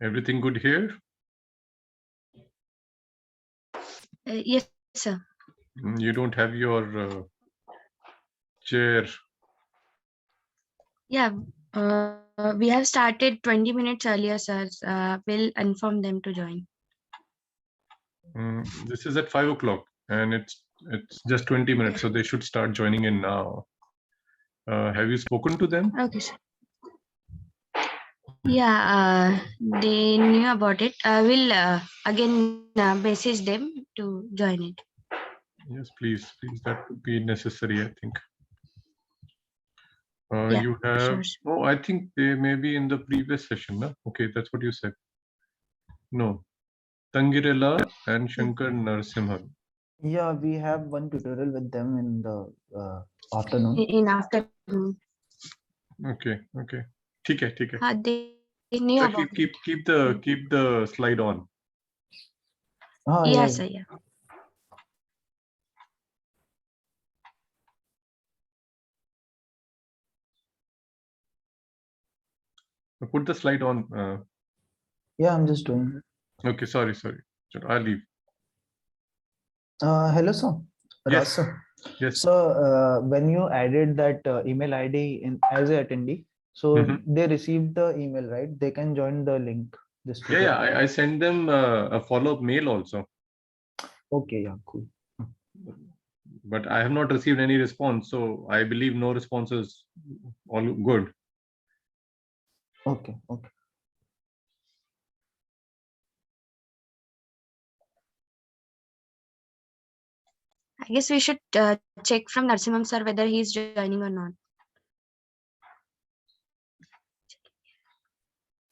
Everything good here? Yes, sir. You don't have your chair. Yeah, we have started 20 minutes earlier, sir. We'll inform them to join. This is at 5 o'clock, and it's just 20 minutes, so they should start joining in now. Have you spoken to them? Okay, sir. Yeah, they knew about it. I will again message them to join it. Yes, please. That would be necessary, I think. Yeah, You have. sure, sir. Oh, I think they may be in the previous session, no? Okay, that's what you said. No, Tangirela and Shankar Narasimhan. Yeah, we have one tutorial with them in the afternoon. In afternoon. Okay. ठीक है. They knew So about it. keep the slide on. Ah, Yeah, yeah. sir. Yeah. Put the slide on. Yeah, I'm just doing it. Okay, sorry. Sure, I'll leave. Hello, sir. Yes. Raj, sir. Yes. So when you added that email ID in as a attendee, so they received the email, right? They can join the link. This tutorial. Yeah. I sent them a follow-up mail also, Okay, yeah, cool. but I have not received any response. So I believe no response is all good. Okay. I guess we should check from Narasimhan sir whether he is joining or not.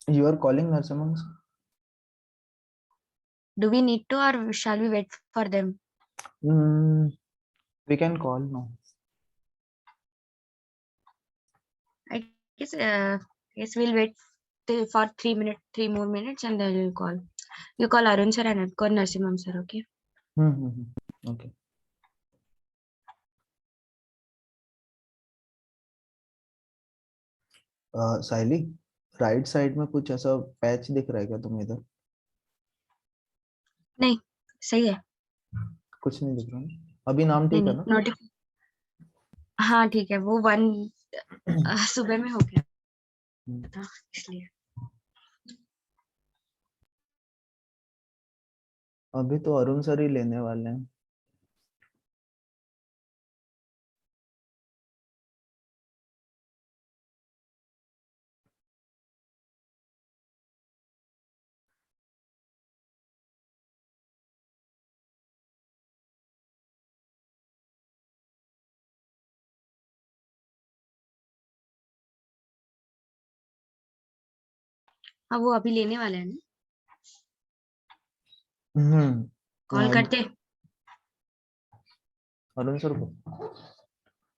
You are calling Narasimhan, sir? Do we need to, or shall we wait for them? We can call now. I guess we'll wait for 3 more minutes, and then we'll call. You call Arun sir and I'll call Narasimhan sir. Okay. Okay. Saili right side में कुछ ऐसा patch दिख रहा है क्या तुम्हें इधर? नहीं, सही है. कुछ नहीं दिख रहा ना? अभी नाम ठीक है ना? नोटिफिकेशन. हाँ ठीक है, वो 1 सुबह में हो गया था इसलिए. अभी तो अरुण सर ही लेने वाले हैं. हाँ, वो अभी लेने वाले हैं ना. कॉल हाँ, करते. अरुण सर को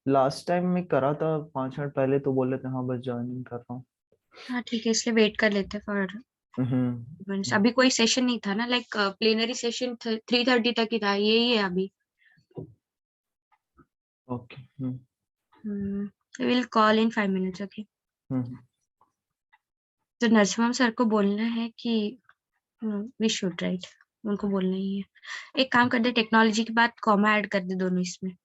लास्ट टाइम में करा था 5 मिनट पहले, तो बोले थे हाँ बस ज्वाइनिंग कर रहा हूँ. हाँ ठीक है, इसलिए वेट कर लेते फॉर. अभी कोई सेशन नहीं था ना, लाइक प्लेनरी सेशन 3:30 तक ही था, यही है अभी. Okay. Will call in 5 minutes. Okay. तो नरसिम्हा सर को बोलना है कि वी शुड राइट, उनको बोलना ही है. एक काम कर दे, टेक्नोलॉजी के बाद कॉमा ऐड कर दे दोनों इसमें.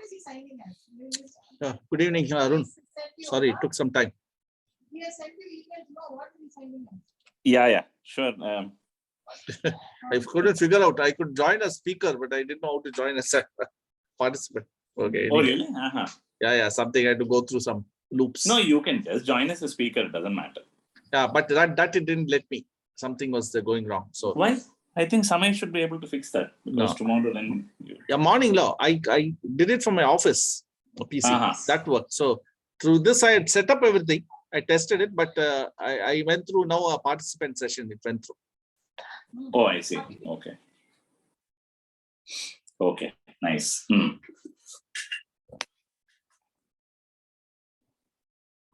is he signing as? Good evening, Arun. Sorry, it took some time. He has sent you email. No, what is he signing as? Yeah, sure. I couldn't figure out. I could join as speaker, but I didn't know how to join as a participant. Okay. Oh, Anyway. really? Uh-huh. Yeah. Something I had to go through some loops. No, you can just join as a speaker. It doesn't matter. Yeah, but that it didn't let me. Something was going wrong. So Why? I think Samay should be able to fix that because No. tomorrow then. yeah, morning law. I did it from my office PC. That worked. So through this, I had set up everything. I tested it, but I went through now a participant session. It went through. Oh, I see. Okay. Okay. Nice.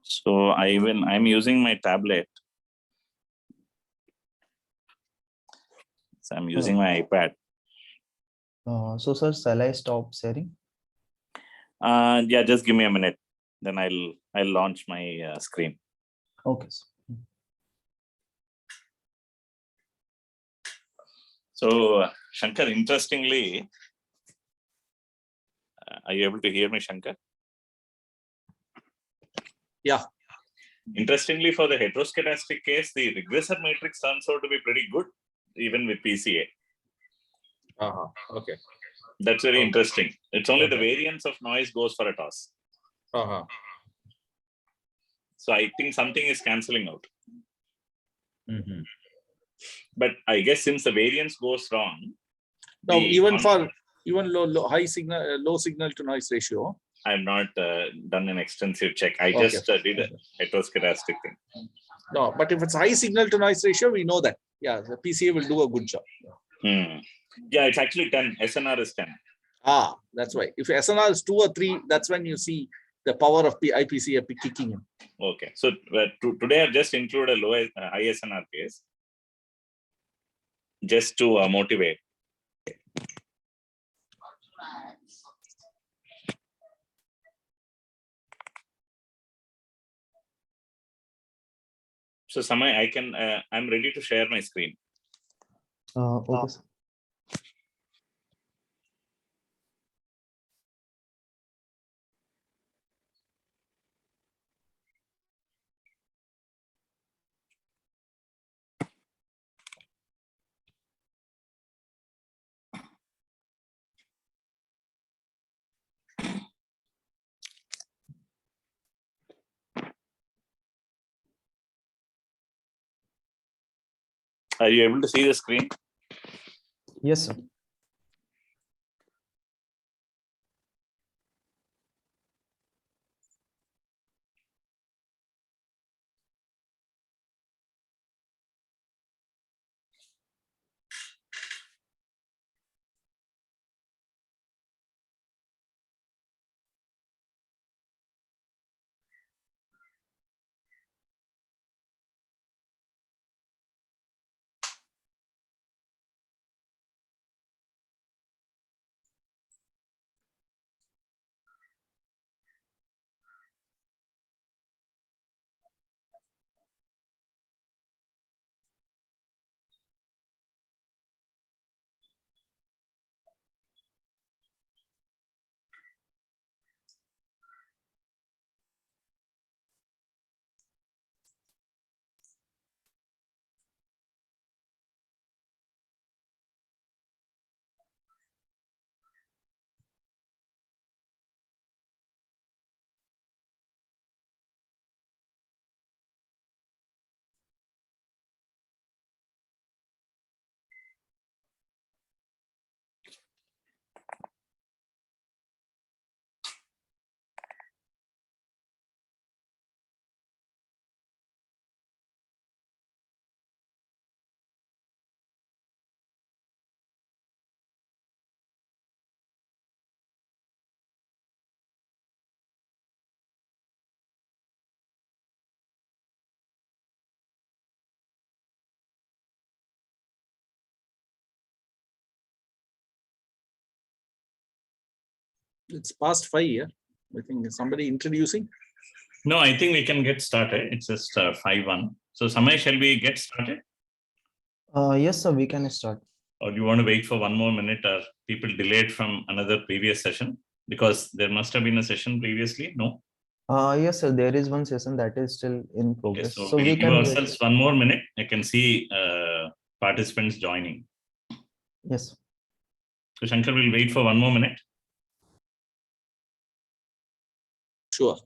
So I'm using my tablet. So I'm using my iPad. So sir, shall I stop sharing? Yeah, just give me a minute. Then I'll launch my screen. Okay. So Shankar, interestingly, are you able to hear me, Shankar? Yeah. Interestingly, for the heteroscedastic case, the regressor matrix turns out to be pretty good, even with PCA. Okay. That's very interesting. It's only the Okay. variance of noise goes for a toss. So I think something is cancelling out. But I guess since the variance goes wrong, Now, even low signal to noise ratio. I have not done an extensive check. I just did a heteroscedastic thing. No, but if it's high signal to noise ratio, we know that. Yeah, the PCA will do a good job. Yeah, it's actually 10. SNR is 10. That's why. If SNR is 2 or 3, that's when you see the power of IPCA kicking in. Okay. So today I've just included a high SNR case just to motivate. So Samay, I'm ready to share my screen. Okay, sir. Are you able to see the screen? Yes, sir. It's past 5, yeah. I think somebody introducing. No, I think we can get started. It's just 5-1. So Samay, shall we get started? Yes, sir, we can start. Or do you want to wait for one more minute? Or people delayed from another previous session? Because there must have been a session previously, no? Yes, sir. There is one session that is still in Okay, progress. so So we'll we give can wait. ourselves one more minute. I can see participants joining. Yes. So Shankar will wait for one more minute. Sure.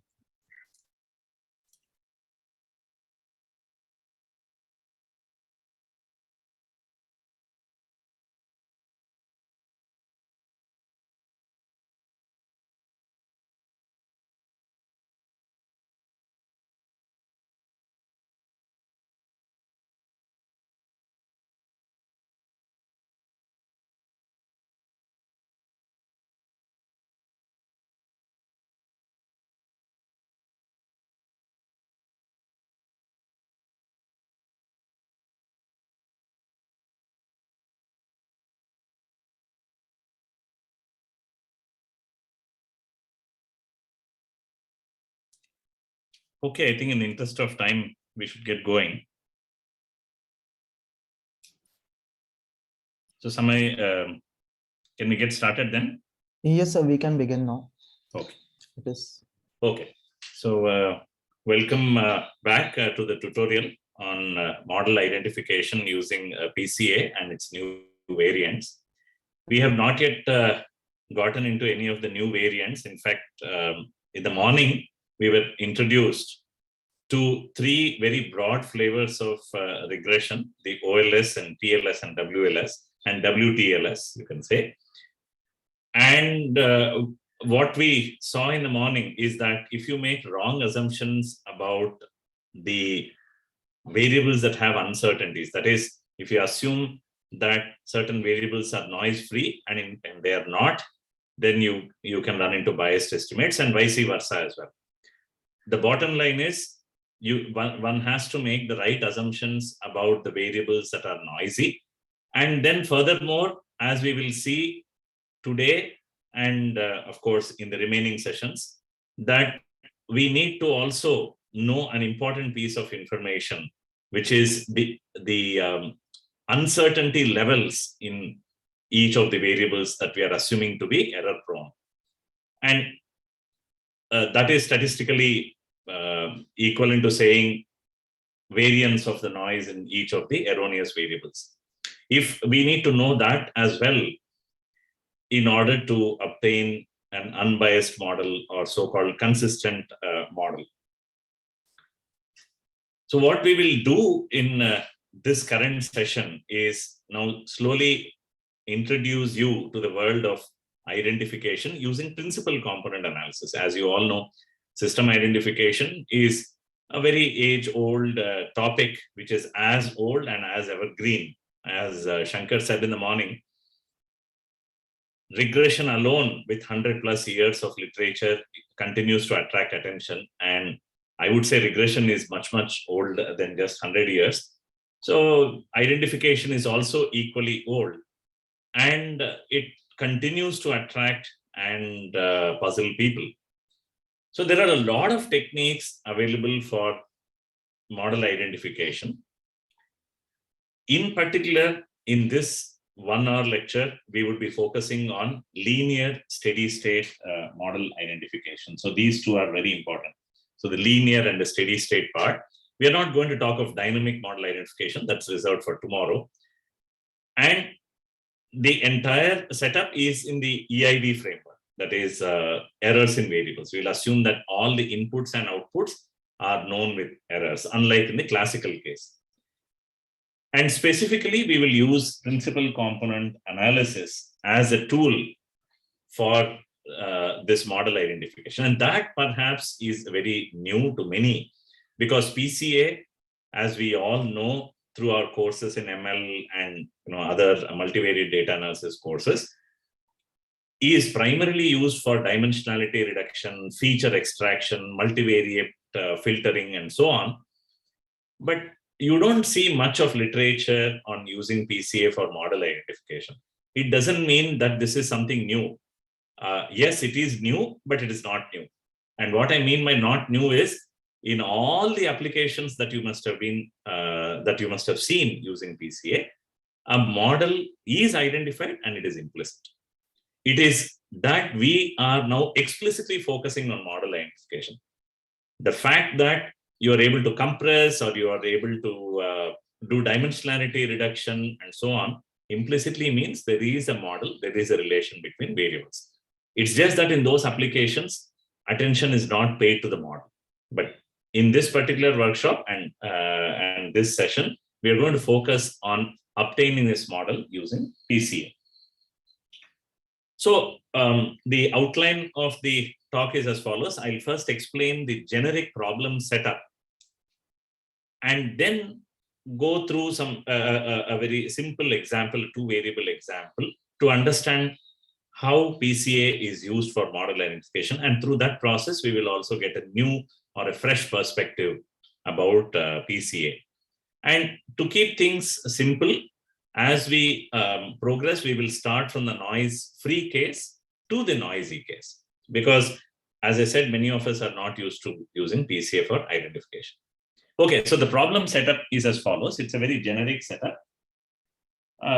Okay, I think in the interest of time, we should get going. So Samay, can we get started then? Yes, sir. We can begin now. Okay. It is. Okay. So welcome back to the tutorial on model identification using PCA and its new variants. We have not yet gotten into any of the new variants. In fact, in the morning, we were introduced to three very broad flavors of regression, the OLS and TLS and WLS and WTLS, you can say. And what we saw in the morning is that if you make wrong assumptions about the variables that have uncertainties, that is, if you assume that certain variables are noise free and they are not, then you can run into biased estimates and vice versa as well. The bottom line is one has to make the right assumptions about the variables that are noisy. And then furthermore, as we will see today, and of course in the remaining sessions, that we need to also know an important piece of information, which is the uncertainty levels in each of the variables that we are assuming to be error prone. And that is statistically equivalent to saying variance of the noise in each of the erroneous variables. If we need to know that as well in order to obtain an unbiased model or so-called consistent model. So what we will do in this current session is now slowly introduce you to the world of identification using principal component analysis. As you all know, system identification is a very age-old topic, which is as old and as evergreen. As Shankar said in the morning, regression alone with 100+ years of literature continues to attract attention. And I would say regression is much, much older than just 100 years. So identification is also equally old. And it continues to attract and puzzle people. So there are a lot of techniques available for model identification. In particular, in this 1 hour lecture, we would be focusing on linear steady state model identification. So these two are very important. So the linear and the steady state part. We are not going to talk of dynamic model identification. That's reserved for tomorrow. And the entire setup is in the EIV framework, that is errors in variables. We'll assume that all the inputs and outputs are known with errors, unlike in the classical case. And specifically, we will use principal component analysis as a tool for this model identification. And that perhaps is very new to many, because PCA, as we all know, through our courses in ML and other multivariate data analysis courses, is primarily used for dimensionality reduction, feature extraction, multivariate filtering, and so on. But you don't see much of literature on using PCA for model identification. It doesn't mean that this is something new. Yes, it is new, but it is not new. And what I mean by not new is, in all the applications that you must have seen using PCA, a model is identified and it is implicit. it is that we are now explicitly focusing on model identification. The fact that you are able to compress or you are able to do dimensionality reduction and so on implicitly means there is a model, there is a relation between variables. It's just that in those applications, attention is not paid to the model. But in this particular workshop and this session, we are going to focus on obtaining this model using PCA. So the outline of the talk is as follows. I'll first explain the generic problem setup and then go through some a very simple example, 2-variable example, to understand how PCA is used for model identification. And through that process, we will also get a new or a fresh perspective about PCA. And to keep things simple, as we progress, we will start from the noise-free case to the noisy case. Because, as I said, many of us are not used to using PCA for identification. Okay, so the problem setup is as follows. It's a very generic setup.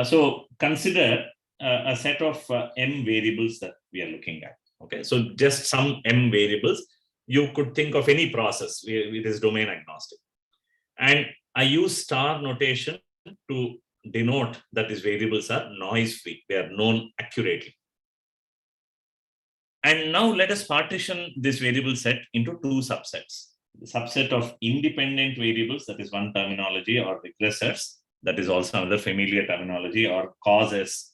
So consider a set of m variables that we are looking at. Okay, so just some m variables. You could think of any process. It is domain agnostic. And I use star notation to denote that these variables are noise-free. They are known accurately. And now let us partition this variable set into 2 subsets. The subset of independent variables, that is one terminology, or regressors, that is also another familiar terminology, or causes.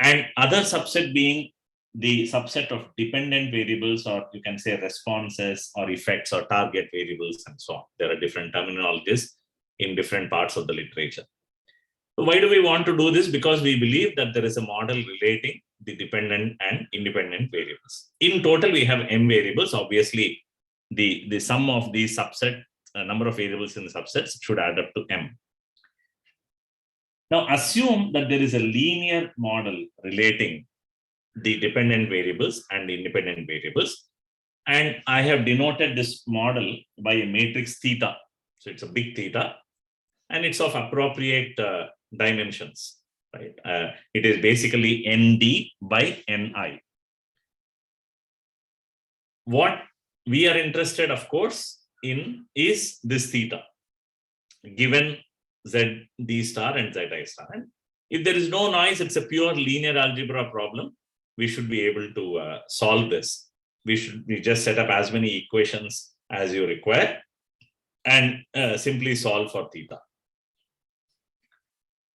And other subset being the subset of dependent variables, or you can say responses or effects or target variables and so on. There are different terminologies in different parts of the literature. So why do we want to do this? Because we believe that there is a model relating the dependent and independent variables. In total, we have m variables. Obviously, the sum of the subset, number of variables in the subsets should add up to m. Now, assume that there is a linear model relating the dependent variables and the independent variables. And I have denoted this model by a matrix theta. So it's a big theta, and it's of appropriate dimensions, right? It is basically nd by ni. What we are interested, of course, in is this theta, given z d star and zi star. And if there is no noise, it's a pure linear algebra problem. We should be able to solve this. We just set up as many equations as you require and simply solve for theta.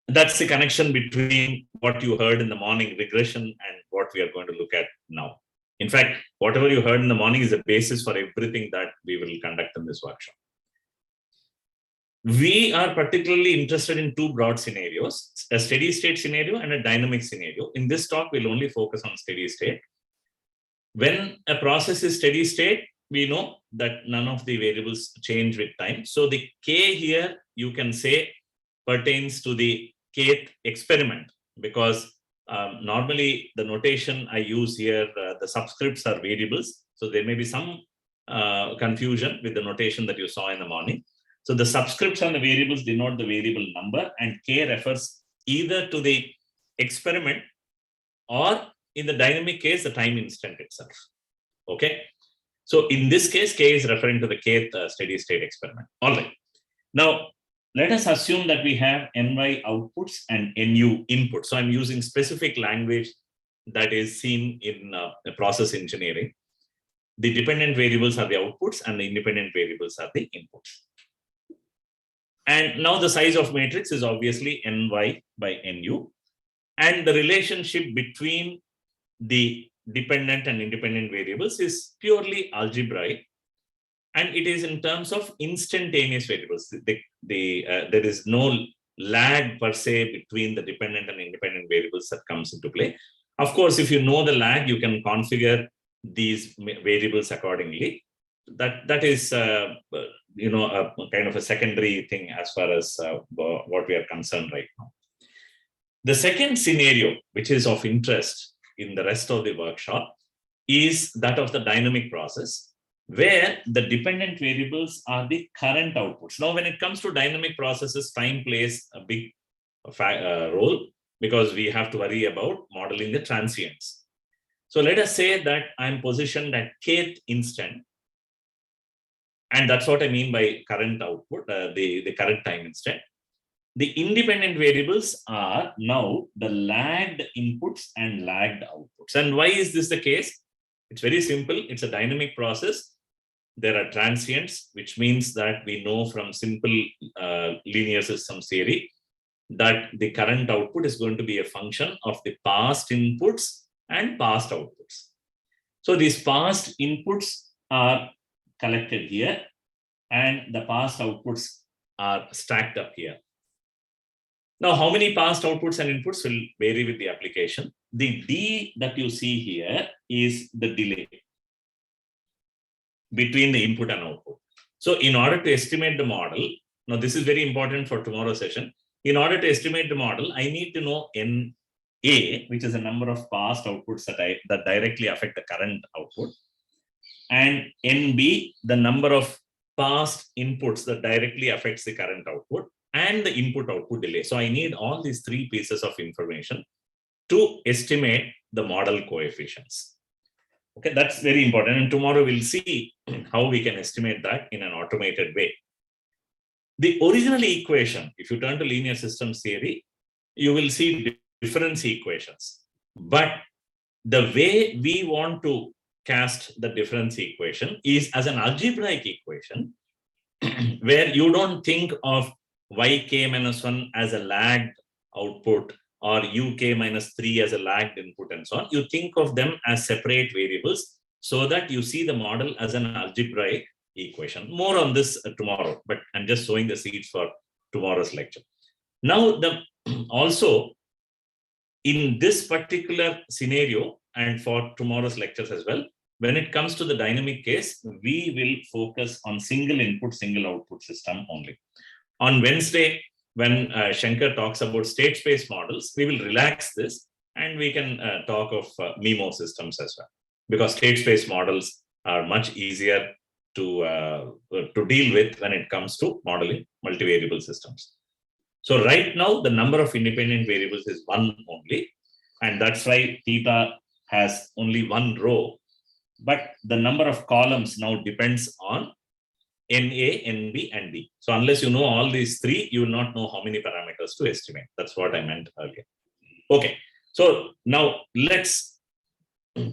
That's the connection between what you heard in the morning, regression, and what we are going to look at now. In fact, whatever you heard in the morning is the basis for everything that we will conduct in this workshop. We are particularly interested in 2 broad scenarios, a steady state scenario and a dynamic scenario. In this talk, we'll only focus on steady state. When a process is steady state, we know that none of the variables change with time. So the K here, you can say, pertains to the kth experiment, because normally the notation I use here, the subscripts are variables. So there may be some confusion with the notation that you saw in the morning. So the subscripts and the variables denote the variable number, and K refers either to the experiment or, in the dynamic case, the time instant itself. Okay. So in this case, K is referring to the kth steady state experiment. All right. Now, let us assume that we have ny outputs and nu inputs. So I'm using specific language that is seen in process engineering. The dependent variables are the outputs and the independent variables are the inputs. And now the size of matrix is obviously ny by nu. And the relationship between the dependent and independent variables is purely algebraic. And it is in terms of instantaneous variables. There is no lag per se between the dependent and independent variables that comes into play. Of course, if you know the lag, you can configure these variables accordingly. That is a kind of a secondary thing as far as what we are concerned right now. The second scenario, which is of interest in the rest of the workshop, is that of the dynamic process, where the dependent variables are the current outputs. Now, when it comes to dynamic processes, time plays a big role. because we have to worry about modeling the transients. So let us say that I'm positioned at kth instant, and that's what I mean by current output, the current time instant. The independent variables are now the lagged inputs and lagged outputs. And why is this the case? It's very simple. It's a dynamic process. There are transients, which means that we know from simple linear systems theory that the current output is going to be a function of the past inputs and past outputs. So these past inputs are collected here, and the past outputs are stacked up here. Now, how many past outputs and inputs will vary with the application. The D that you see here is the delay between the input and output. So in order to estimate the model, now this is very important for tomorrow's session. In order to estimate the model, I need to know NA, which is the number of past outputs that directly affect the current output, and NB, the number of past inputs that directly affects the current output, and the input-output delay. So I need all these three pieces of information to estimate the model coefficients. Okay, that's very important. And tomorrow we'll see how we can estimate that in an automated way. The original equation, if you turn to linear systems theory, you will see difference equations. But the way we want to cast the difference equation is as an algebraic equation where you don't think of yk minus 1 as a lagged output or uk minus 3 as a lagged input and so on. You think of them as separate variables so that you see the model as an algebraic equation. More on this tomorrow, but I'm just sowing the seeds for tomorrow's lecture. Now, also in this particular scenario and for tomorrow's lectures as well, when it comes to the dynamic case, we will focus on single input, single output system only. On Wednesday, when Shankar talks about state space models, we will relax this and we can talk of MIMO systems as well, because state space models are much easier to deal with when it comes to modeling multivariable systems. So right now, the number of independent variables is one only, and that's why theta has only one row, but the number of columns now depends on NA, NB, and D. So unless you know all these three, you will not know how many parameters to estimate. That's what I meant earlier. Okay, so now let's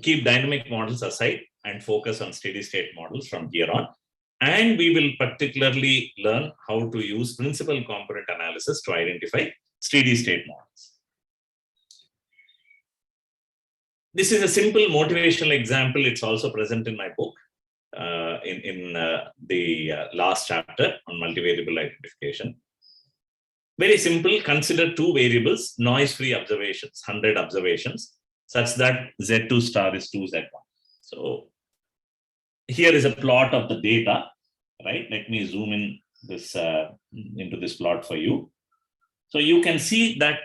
keep dynamic models aside and focus on steady state models from here on. And we will particularly learn how to use principal component analysis to identify steady state models. This is a simple motivational example. It's also present in my book. In the last chapter on multivariable identification. Very simple, consider two variables, noise-free observations, 100 observations, such that Z2 star is 2Z1. So here is a plot of the data, right? Let me zoom in this into this plot for you. So you can see that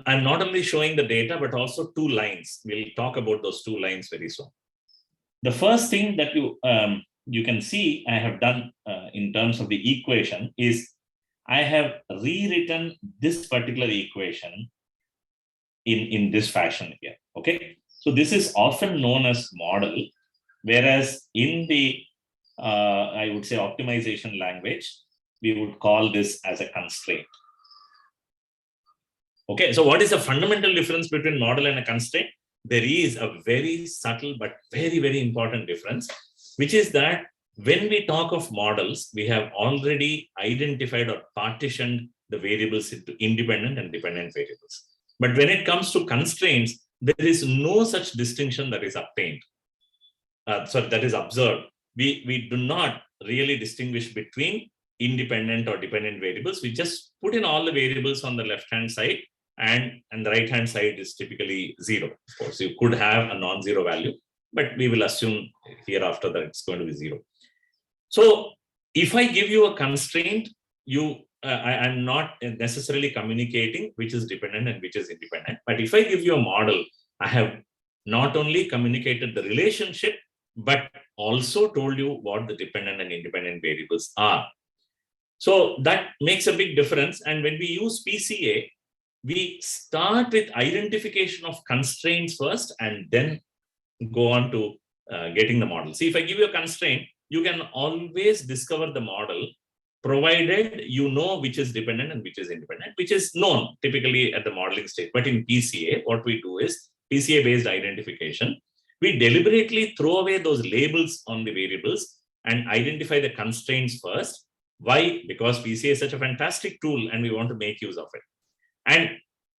I'm not only showing the data, but also two lines. We'll talk about those two lines very soon. The first thing that you can see I have done in terms of the equation is I have rewritten this particular equation in this fashion here. Okay, so this is often known as model, whereas in the I would say optimization language, we would call this as a constraint. Okay, so what is the fundamental difference between model and a constraint? There is a very subtle but very, very important difference, which is that when we talk of models, we have already identified or partitioned the variables into independent and dependent variables. But when it comes to constraints, there is no such distinction that is obtained. That is observed. We do not really distinguish between independent or dependent variables. We just put in all the variables on the left-hand side, and the right-hand side is typically 0. Of course, you could have a non-zero value, but we will assume hereafter that it's going to be 0. So if I give you a constraint, I'm not necessarily communicating which is dependent and which is independent. But if I give you a model, I have not only communicated the relationship, but also told you what the dependent and independent variables are. So that makes a big difference. And when we use PCA, we start with identification of constraints first and then go on to getting the model. See, if I give you a constraint, you can always discover the model provided you know which is dependent and which is independent, which is known typically at the modeling stage. But in PCA, what we do is PCA-based identification. We deliberately throw away those labels on the variables and identify the constraints first. Why? Because PCA is such a fantastic tool and we want to make use of it. And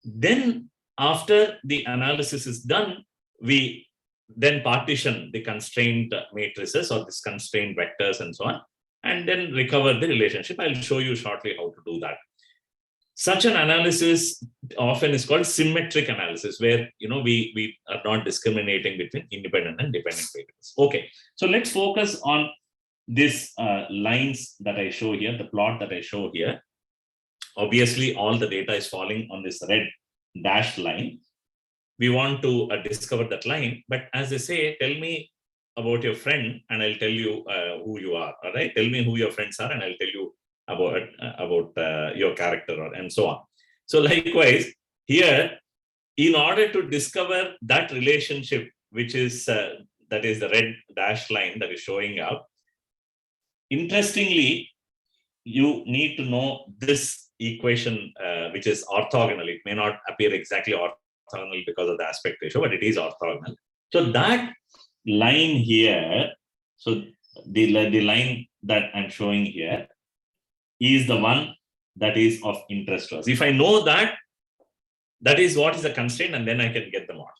then after the analysis is done, we then partition the constraint matrices or this constraint vectors and so on, and then recover the relationship. I'll show you shortly how to do that. Such an analysis often is called symmetric analysis, where we are not discriminating between independent and dependent variables. Okay, so let's focus on these lines that I show here, the plot that I show here. Obviously, all the data is falling on this red dashed line. We want to discover that line, but as they say, tell me about your friend and I'll tell you who you are. All right, tell me who your friends are and I'll tell you about your character and so on. So likewise, here, in order to discover that relationship, which is that is the red dashed line that is showing up, interestingly, you need to know this equation, which is orthogonal. It may not appear exactly orthogonal because of the aspect ratio, but it is orthogonal. So that line here, so the line that I'm showing here is the one that is of interest to us. If I know that, that is what is the constraint, and then I can get the model.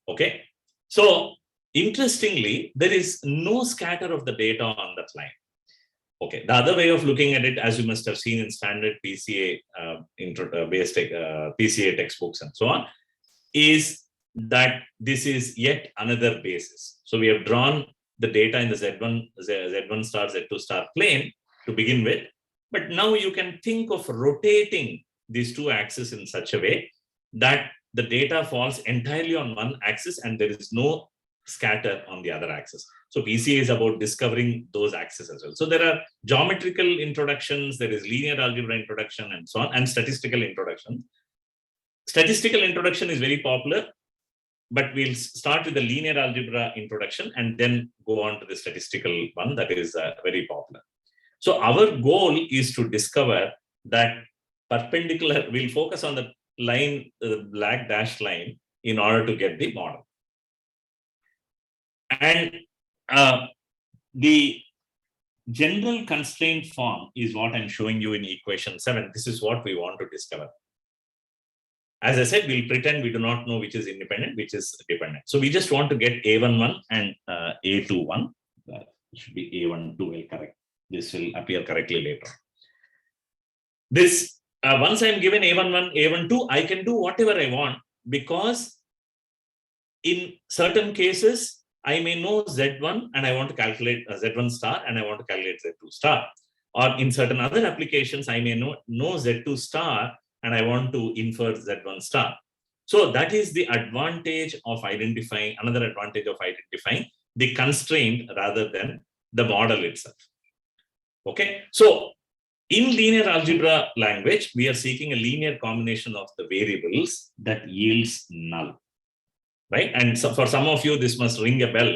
Okay. So interestingly, there is no scatter of the data on that line. Okay. The other way of looking at it, as you must have seen in standard PCA based PCA textbooks and so on, is that this is yet another basis. So we have drawn the data in the Z1 star, Z2 star plane to begin with, but now you can think of rotating these two axes in such a way that the data falls entirely on one axis and there is no scatter on the other axis. So PCA is about discovering those axes as well. So there are geometrical introductions, there is linear algebra introduction and so on, and statistical introduction. Statistical introduction is very popular, but we'll start with the linear algebra introduction and then go on to the statistical one that is very popular. So our goal is to discover that perpendicular, we'll focus on the line, the black dashed line, in order to get the model. And the general constraint form is what I'm showing you in equation 7. This is what we want to discover. As I said, we'll pretend we do not know which is independent, which is dependent. So we just want to get A11 and A21. It should be A12, I'll correct. This will appear correctly later. This, once I'm given A11, A12, I can do whatever I want, because in certain cases, I may know Z1 and I want to calculate Z1 star and I want to calculate Z2 star. Or in certain other applications, I may know Z2 star and I want to infer Z1 star. So that is the advantage of identifying, another advantage of identifying the constraint rather than the model itself. Okay, so in linear algebra language, we are seeking a linear combination of the variables that yields null. Right? And so for some of you, this must ring a bell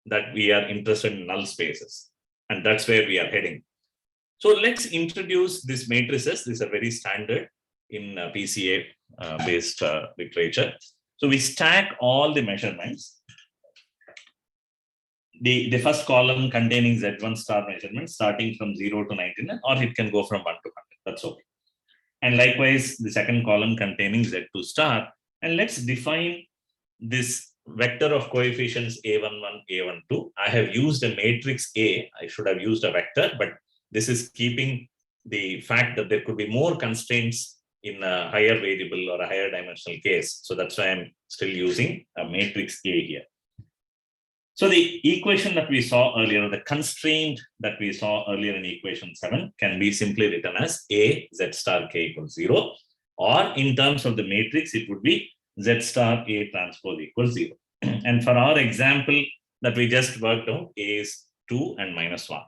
that we are interested in null spaces. And that's where we are heading. So let's introduce these matrices. These are very standard in PCA based literature. So we stack all the measurements. The first column containing Z1 star measurements starting from 0 to 99, or it can go from 1 to 100. That's okay. And likewise, the second column containing Z2 star. And let's define this vector of coefficients A11, A12. I have used a matrix A. I should have used a vector, but this is keeping the fact that there could be more constraints in a higher variable or a higher dimensional case. So that's why I'm still using a matrix A here. So the equation that we saw earlier, the constraint that we saw earlier in equation 7 can be simply written as A Z star K equals 0, or in terms of the matrix, it would be Z star A transpose equals 0. And for our example that we just worked out, A is 2 and minus 1.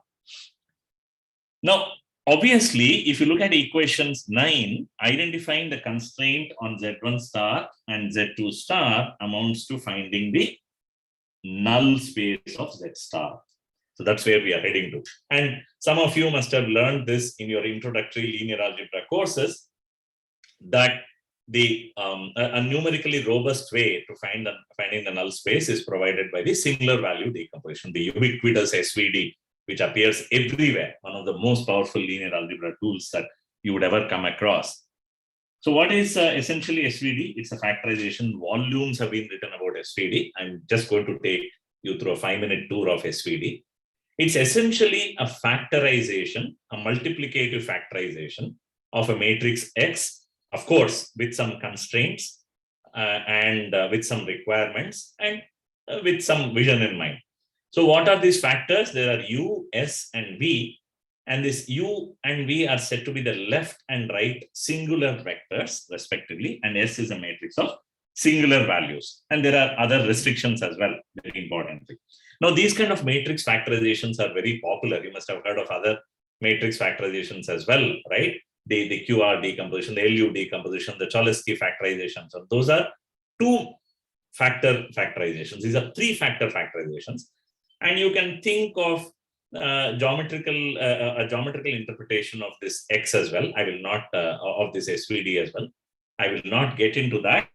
Now, obviously, if you look at equations 9, identifying the constraint on Z1 star and Z2 star amounts to finding the null space of Z star. So that's where we are heading to. And some of you must have learned this in your introductory linear algebra courses, that the a numerically robust way to finding the null space is provided by the singular value decomposition, the ubiquitous SVD, which appears everywhere, one of the most powerful linear algebra tools that you would ever come across. So what is essentially SVD? It's a factorization. Volumes have been written about SVD. I'm just going to take you through a 5-minute tour of SVD. It's essentially a factorization, a multiplicative factorization of a matrix X, of course, with some constraints and with some requirements and with some vision in mind. So what are these factors? There are U, S, and V. And this U and V are said to be the left and right singular vectors, respectively. And S is a matrix of singular values. And there are other restrictions as well, very importantly. Now, these kind of matrix factorizations are very popular. You must have heard of other matrix factorizations as well, right? The QR decomposition, the LU decomposition, the Cholesky factorizations. And those are 2-factor factorizations. These are 3-factor factorizations. And you can think of a geometrical interpretation of this X as well. I will not, of this SVD as well. I will not get into that.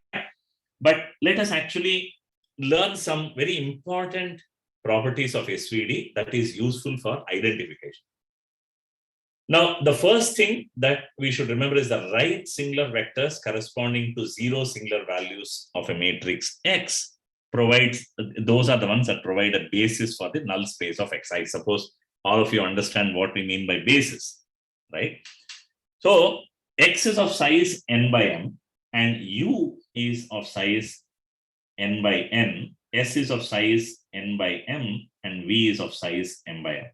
But let us actually learn some very important properties of SVD that is useful for identification. Now, the first thing that we should remember is the right singular vectors corresponding to 0 singular values of a matrix X provides, those are the ones that provide a basis for the null space of X. I suppose all of you understand what we mean by basis, right? So X is of size n by m, and U is of size n by n, S is of size n by m, and V is of size m by m.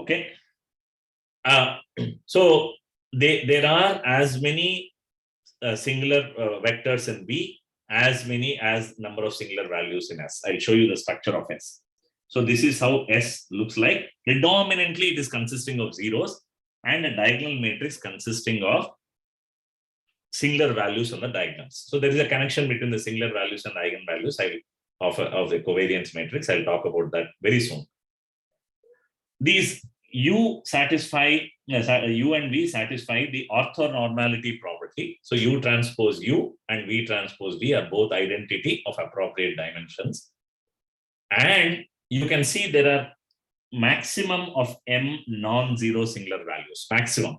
Okay. So there are as many singular vectors in V as many as number of singular values in S. I'll show you the structure of S. So this is how S looks like. Predominantly, it is consisting of zeros and a diagonal matrix consisting of singular values on the diagonals. So there is a connection between the singular values and eigenvalues of the covariance matrix. I'll talk about that very soon. These U and V satisfy the orthonormality property. So U transpose U and V transpose V are both identity of appropriate dimensions. And you can see there are maximum of m non-zero singular values, maximum.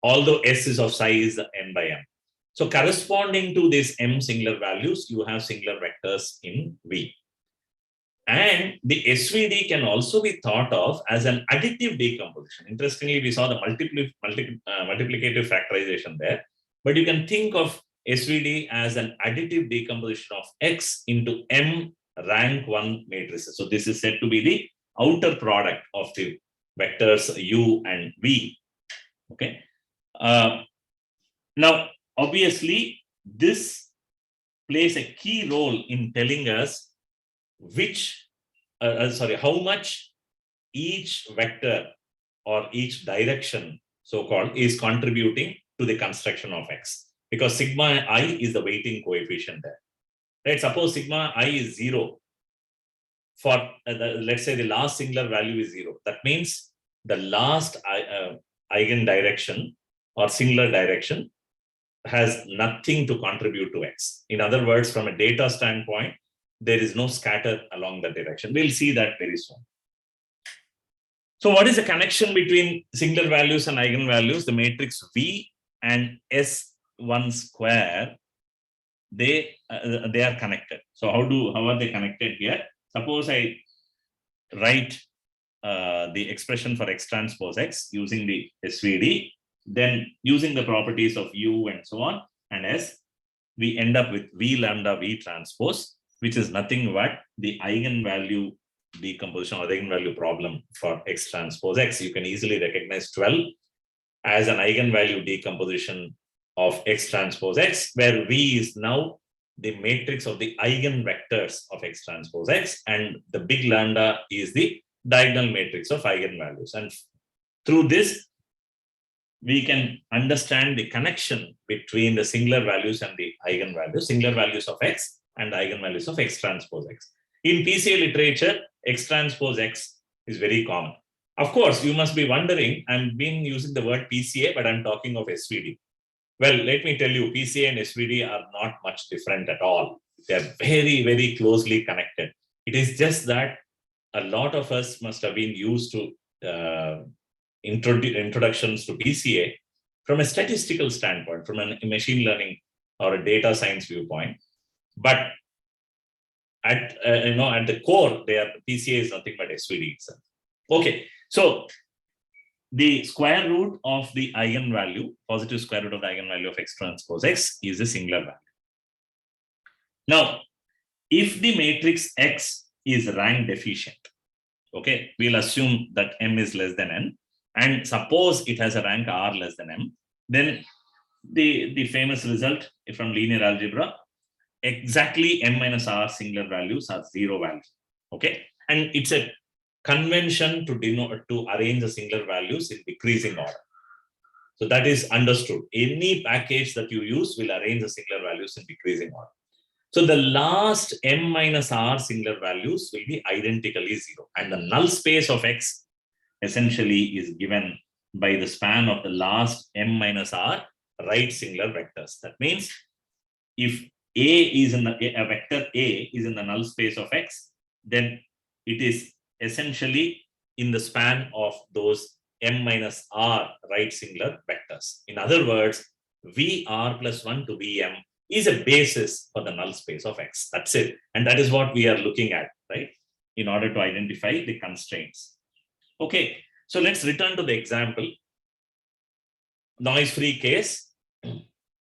Although S is of size n by m. So corresponding to these m singular values, you have singular vectors in V. And the SVD can also be thought of as an additive decomposition. Interestingly, we saw the multiplicative factorization there, but you can think of SVD as an additive decomposition of X into M rank 1 matrices. So this is said to be the outer product of the vectors U and V. Okay. Now, obviously, this plays a key role in telling us how much each vector or each direction, so-called, is contributing to the construction of X. Because sigma I is the weighting coefficient there. Right? Suppose sigma I is 0 for, let's say the last singular value is 0. That means the last eigen direction or singular direction has nothing to contribute to X. In other words, from a data standpoint, there is no scatter along that direction. We'll see that very soon. So what is the connection between singular values and eigenvalues? The matrix V and S1 square, they are connected. So how are they connected here? Suppose I write the expression for X transpose X using the SVD, then using the properties of U and so on and S, we end up with V lambda V transpose, which is nothing but the eigenvalue decomposition or the eigenvalue problem for X transpose X. You can easily recognize 12 as an eigenvalue decomposition of X transpose X, where V is now the matrix of the eigenvectors of X transpose X, and the big lambda is the diagonal matrix of eigenvalues. And Through this, we can understand the connection between the singular values and the eigenvalues, singular values of X and the eigenvalues of X transpose X. In PCA literature, X transpose X is very common. Of course, you must be wondering, I'm been using the word PCA, but I'm talking of SVD. Well, let me tell you, PCA and SVD are not much different at all. They're very, very closely connected. It is just that a lot of us must have been used to introductions to PCA from a statistical standpoint, from a machine learning or a data science viewpoint. But at the core, PCA is nothing but SVD itself. Okay, so the square root of the eigenvalue, positive square root of the eigenvalue of X transpose X is a singular value. Now, if the matrix X is rank deficient, okay, we'll assume that M is less than N, and suppose it has a rank R less than M, then the famous result from linear algebra, exactly M minus R singular values are zero value. Okay, and it's a convention to arrange the singular values in decreasing order. So that is understood. Any package that you use will arrange the singular values in decreasing order. So the last M minus R singular values will be identically zero, and the null space of X essentially is given by the span of the last M minus R right singular vectors. That means if A is in a vector A is in the null space of X, then it is essentially in the span of those M minus R right singular vectors. In other words, VR plus 1 to VM is a basis for the null space of X. That's it. And that is what we are looking at, right? In order to identify the constraints. Okay, so let's return to the example. Noise-free case.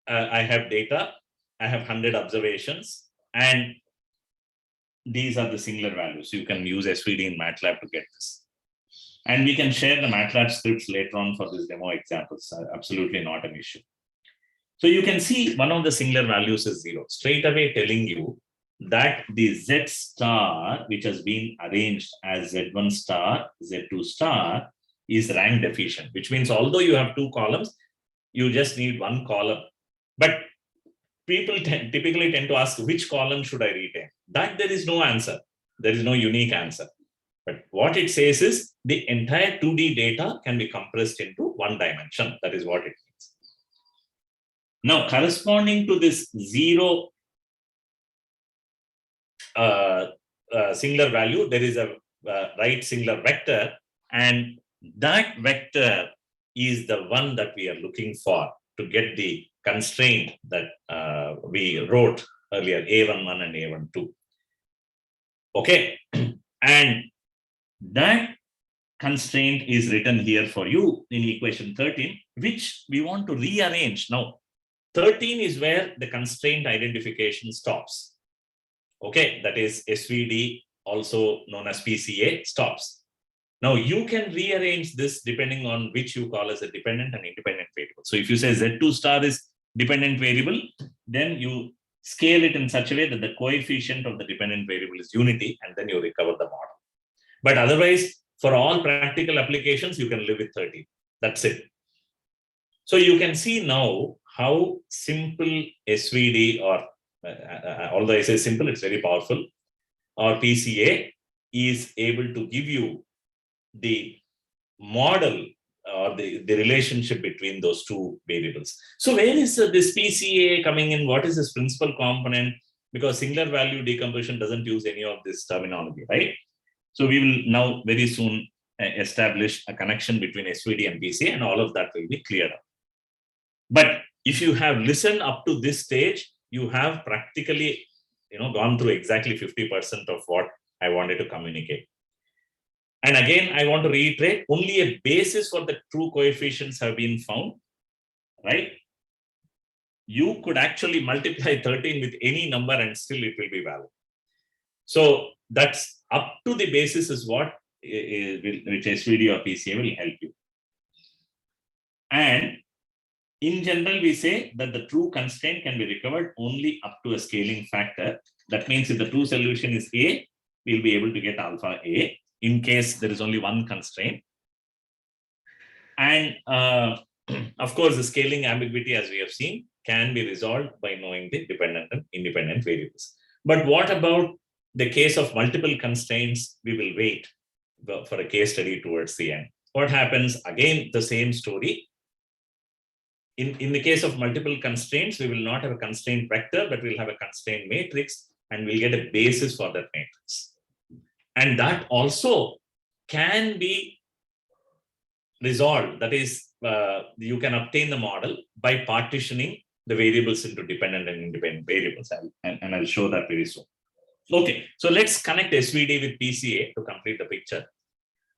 I have data. I have 100 observations, and these are the singular values. You can use SVD in MATLAB to get this. And we can share the MATLAB scripts later on for this demo examples. Absolutely not an issue. So you can see one of the singular values is 0, straight away telling you that the Z star, which has been arranged as Z1 star, Z2 star, is rank deficient, which means although you have 2 columns, you just need 1 column. But people typically tend to ask, which column should I retain? That there is no answer. There is no unique answer. But what it says is the entire 2D data can be compressed into 1 dimension. That is what it means. Now, corresponding to this 0 singular value, there is a right singular vector, and that vector is the one that we are looking for to get the constraint that we wrote earlier, A11 and A12. Okay, and that constraint is written here for you in equation 13, which we want to rearrange. Now, 13 is where the constraint identification stops. Okay, that is SVD, also known as PCA, stops. Now, you can rearrange this depending on which you call as a dependent and independent variable. So if you say Z2 star is dependent variable, then you scale it in such a way that the coefficient of the dependent variable is unity, and then you recover the model. But otherwise, for all practical applications, you can live with 13. That's it. So you can see now how simple SVD, or although I say simple, it's very powerful, or PCA is able to give you the model or the relationship between those 2 variables. So where is this PCA coming in? What is this principal component? Because singular value decomposition doesn't use any of this terminology, right? So we will now very soon establish a connection between SVD and PCA, and all of that will be cleared up. But if you have listened up to this stage, you have practically gone through exactly 50% of what I wanted to communicate. And again, I want to reiterate, only a basis for the true coefficients have been found, right? You could actually multiply 13 with any number and still it will be valid. So that's up to the basis is what which SVD or PCA will help you. And in general, we say that the true constraint can be recovered only up to a scaling factor. That means if the true solution is A, we'll be able to get alpha A. In case there is only one constraint. And of course, the scaling ambiguity, as we have seen, can be resolved by knowing the dependent and independent variables. But what about the case of multiple constraints? We will wait for a case study towards the end. What happens? Again, the same story. In the case of multiple constraints, we will not have a constraint vector, but we'll have a constraint matrix, and we'll get a basis for that matrix. And that also can be resolved. That is, you can obtain the model by partitioning the variables into dependent and independent variables. And I'll show that very soon. Okay, so let's connect SVD with PCA to complete the picture.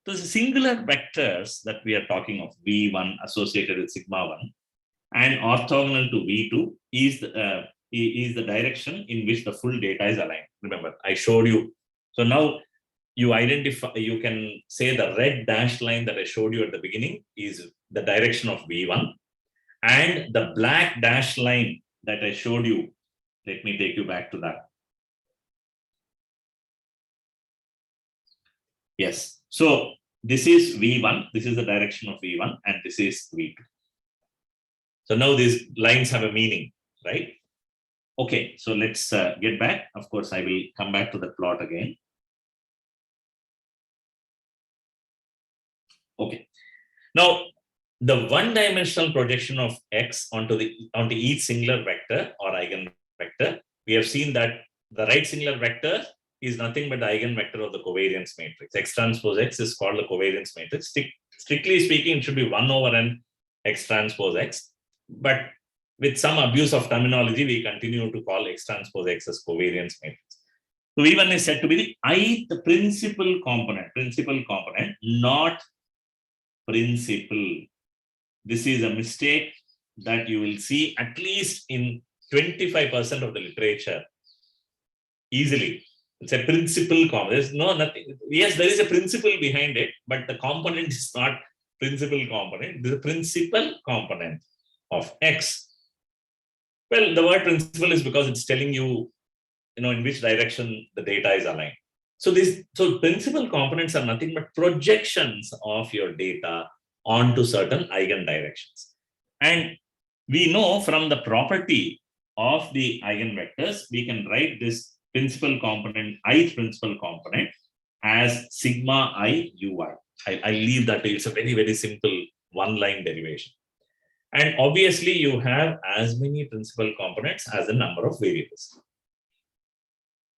So the singular vectors that we are talking of, V1 associated with sigma 1 and orthogonal to V2 is the direction in which the full data is aligned. Remember, I showed you. So now you identify, you can say the red dashed line that I showed you at the beginning is the direction of V1, and the black dashed line that I showed you, let me take you back to that. Yes, so this is V1, this is the direction of V1, and this is V2. So now these lines have a meaning, right? Okay, so let's get back. Of course, I will come back to the plot again. Okay, now the one-dimensional projection of X onto each singular vector or eigenvector, we have seen that the right singular vector is nothing but the eigenvector of the covariance matrix. X transpose X is called the covariance matrix. Strictly speaking, it should be 1 over n X transpose X. But with some abuse of terminology, we continue to call X transpose X as covariance matrix. So V1 is said to be the principal component, not principal. This is a mistake that you will see at least in 25% of the literature easily. It's a principal component. There's nothing. Yes, there is a principle behind it, but the component is not principal component. It is a principal component of X. Well, the word principal is because it's telling you, in which direction the data is aligned. So principal components are nothing but projections of your data onto certain eigendirections. And we know from the property of the eigenvectors, we can write this principal component, ith principal component, as sigma I ui. I leave that to you. It's a very, very simple one-line derivation. And obviously, you have as many principal components as the number of variables.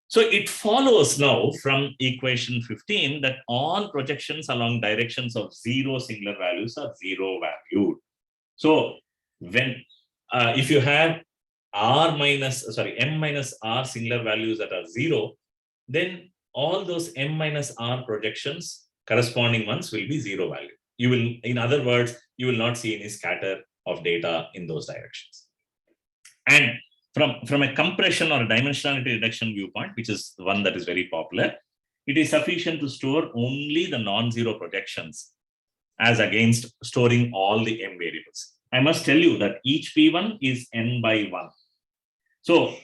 So it follows now from equation 15 that all projections along directions of 0 singular values are 0 valued. So when if you have m minus r singular values that are 0, then all those m minus r projections, corresponding ones, will be 0 value. You will, in other words, you will not see any scatter of data in those directions. And from a compression or a dimensionality reduction viewpoint, which is the one that is very popular, it is sufficient to store only the non-zero projections as against storing all the m variables. I must tell you that each P1 is n by 1. So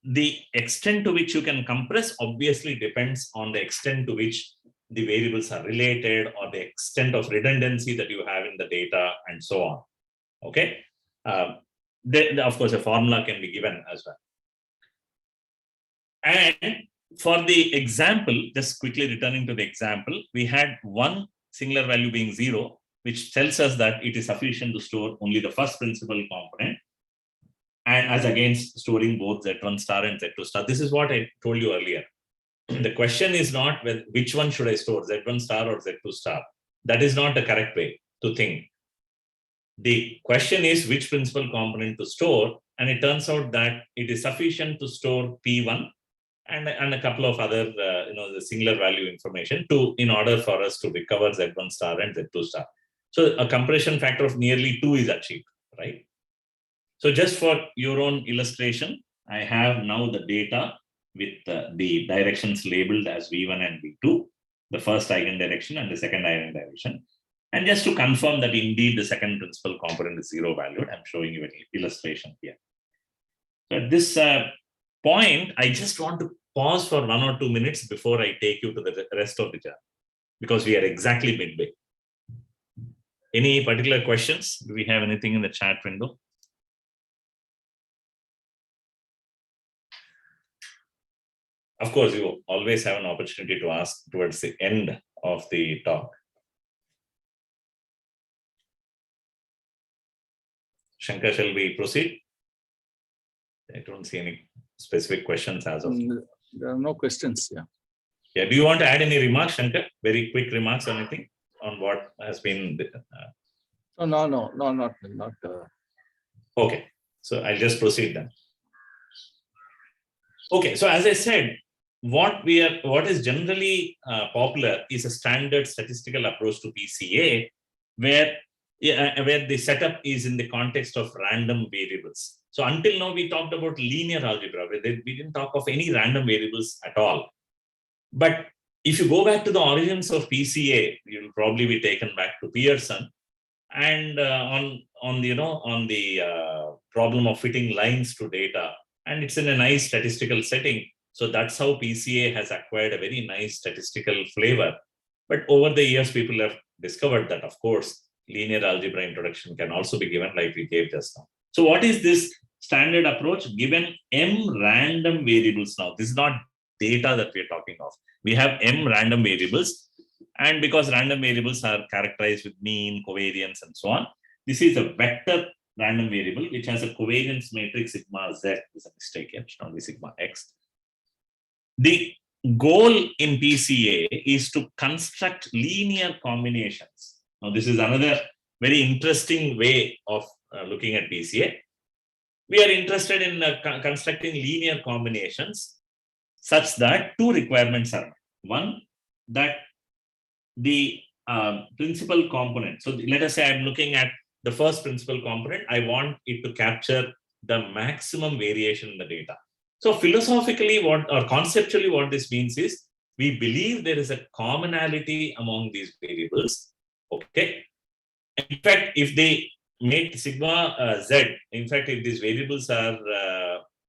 the extent to which you can compress obviously depends on the extent to which the variables are related or the extent of redundancy that you have in the data and so on. Okay. Of course, a formula can be given as well. And for the example, just quickly returning to the example, we had one singular value being 0, which tells us that it is sufficient to store only the first principal component, and as against storing both Z1 star and Z2 star. This is what I told you earlier. The question is not which one should I store, Z1 star or Z2 star. That is not the correct way to think. The question is which principal component to store, and it turns out that it is sufficient to store P1 and a couple of other the singular value information in order for us to recover Z1 star and Z2 star. So a compression factor of nearly 2 is achieved, right? So just for your own illustration, I have now the data with the directions labeled as V1 and V2, the first eigendirection and the second eigendirection. And just to confirm that indeed the second principal component is 0 valued, I'm showing you an illustration here. So at this point, I just want to pause for 1 or 2 minutes before I take you to the rest of the journey, because we are exactly midway. Any particular questions? Do we have anything in the chat window? Of course, you always have an opportunity to ask towards the end of the talk. Shankar, shall we proceed? I don't see any specific questions as of now. There are no questions. Yeah. Yeah. Do you want to add any remarks, Shankar? Very quick remarks or anything on what has been. Not. Okay. So I'll just proceed then. Okay. So as I said, what is generally popular is a standard statistical approach to PCA, where the setup is in the context of random variables. So until now, we talked about linear algebra, where we didn't talk of any random variables at all. But if you go back to the origins of PCA, you'll probably be taken back to Pearson, and on the problem of fitting lines to data, and it's in a nice statistical setting. So that's how PCA has acquired a very nice statistical flavor. But over the years, people have discovered that, of course, linear algebra introduction can also be given like we gave just now. So what is this standard approach? Given m random variables now, this is not data that we're talking of. We have m random variables. And because random variables are characterized with mean, covariance, and so on, this is a vector random variable which has a covariance matrix sigma z. Is a mistake here, it should not be sigma x. The goal in PCA is to construct linear combinations. Now, this is another very interesting way of looking at PCA. We are interested in constructing linear combinations such that two requirements are met. One, that the principal component. So let us say I'm looking at the first principal component. I want it to capture the maximum variation in the data. So philosophically, conceptually, what this means is we believe there is a commonality among these variables. Okay. In fact, if they make sigma z, in fact, if these variables are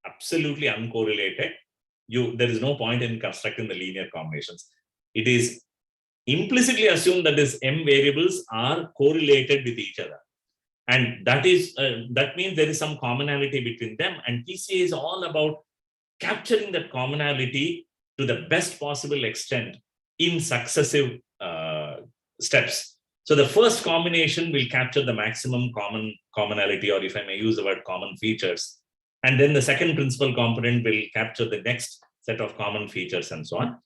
absolutely uncorrelated, there is no point in constructing the linear combinations. It is implicitly assumed that these m variables are correlated with each other. And that means there is some commonality between them. And PCA is all about capturing that commonality to the best possible extent in successive steps. So the first combination will capture the maximum commonality, or if I may use the word common features. And then the second principal component will capture the next set of common features and so on.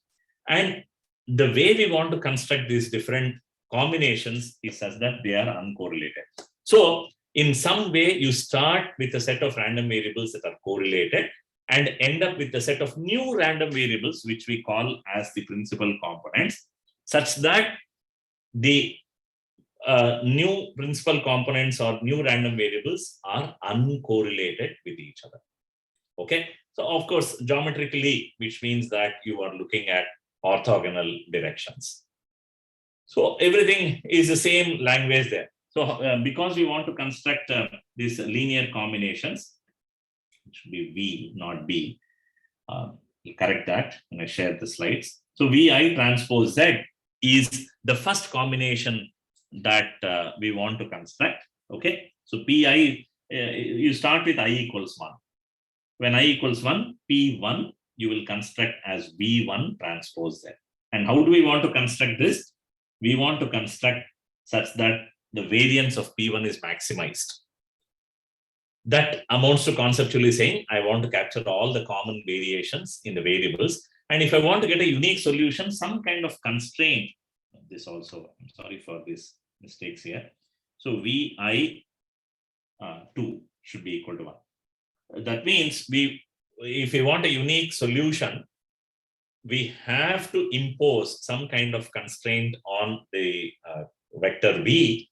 And the way we want to construct these different combinations is such that they are uncorrelated. So in some way, you start with a set of random variables that are correlated and end up with a set of new random variables, which we call as the principal components, such that the new principal components or new random variables are uncorrelated with each other. Okay. So of course, geometrically, which means that you are looking at orthogonal directions. So everything is the same language there. So because we want to construct these linear combinations, it should be V, not B. Correct that when I share the slides. So Vi transpose Z is the first combination that we want to construct. Okay. So Pi, you start with I equals 1. When I equals 1, P1, you will construct as V1 transpose Z. And how do we want to construct this? We want to construct such that the variance of P1 is maximized. That amounts to conceptually saying, I want to capture all the common variations in the variables. And if I want to get a unique solution, some kind of constraint, this also, I'm sorry for these mistakes here. So Vi 2 should be equal to 1. That means if we want a unique solution, we have to impose some kind of constraint on the vector V,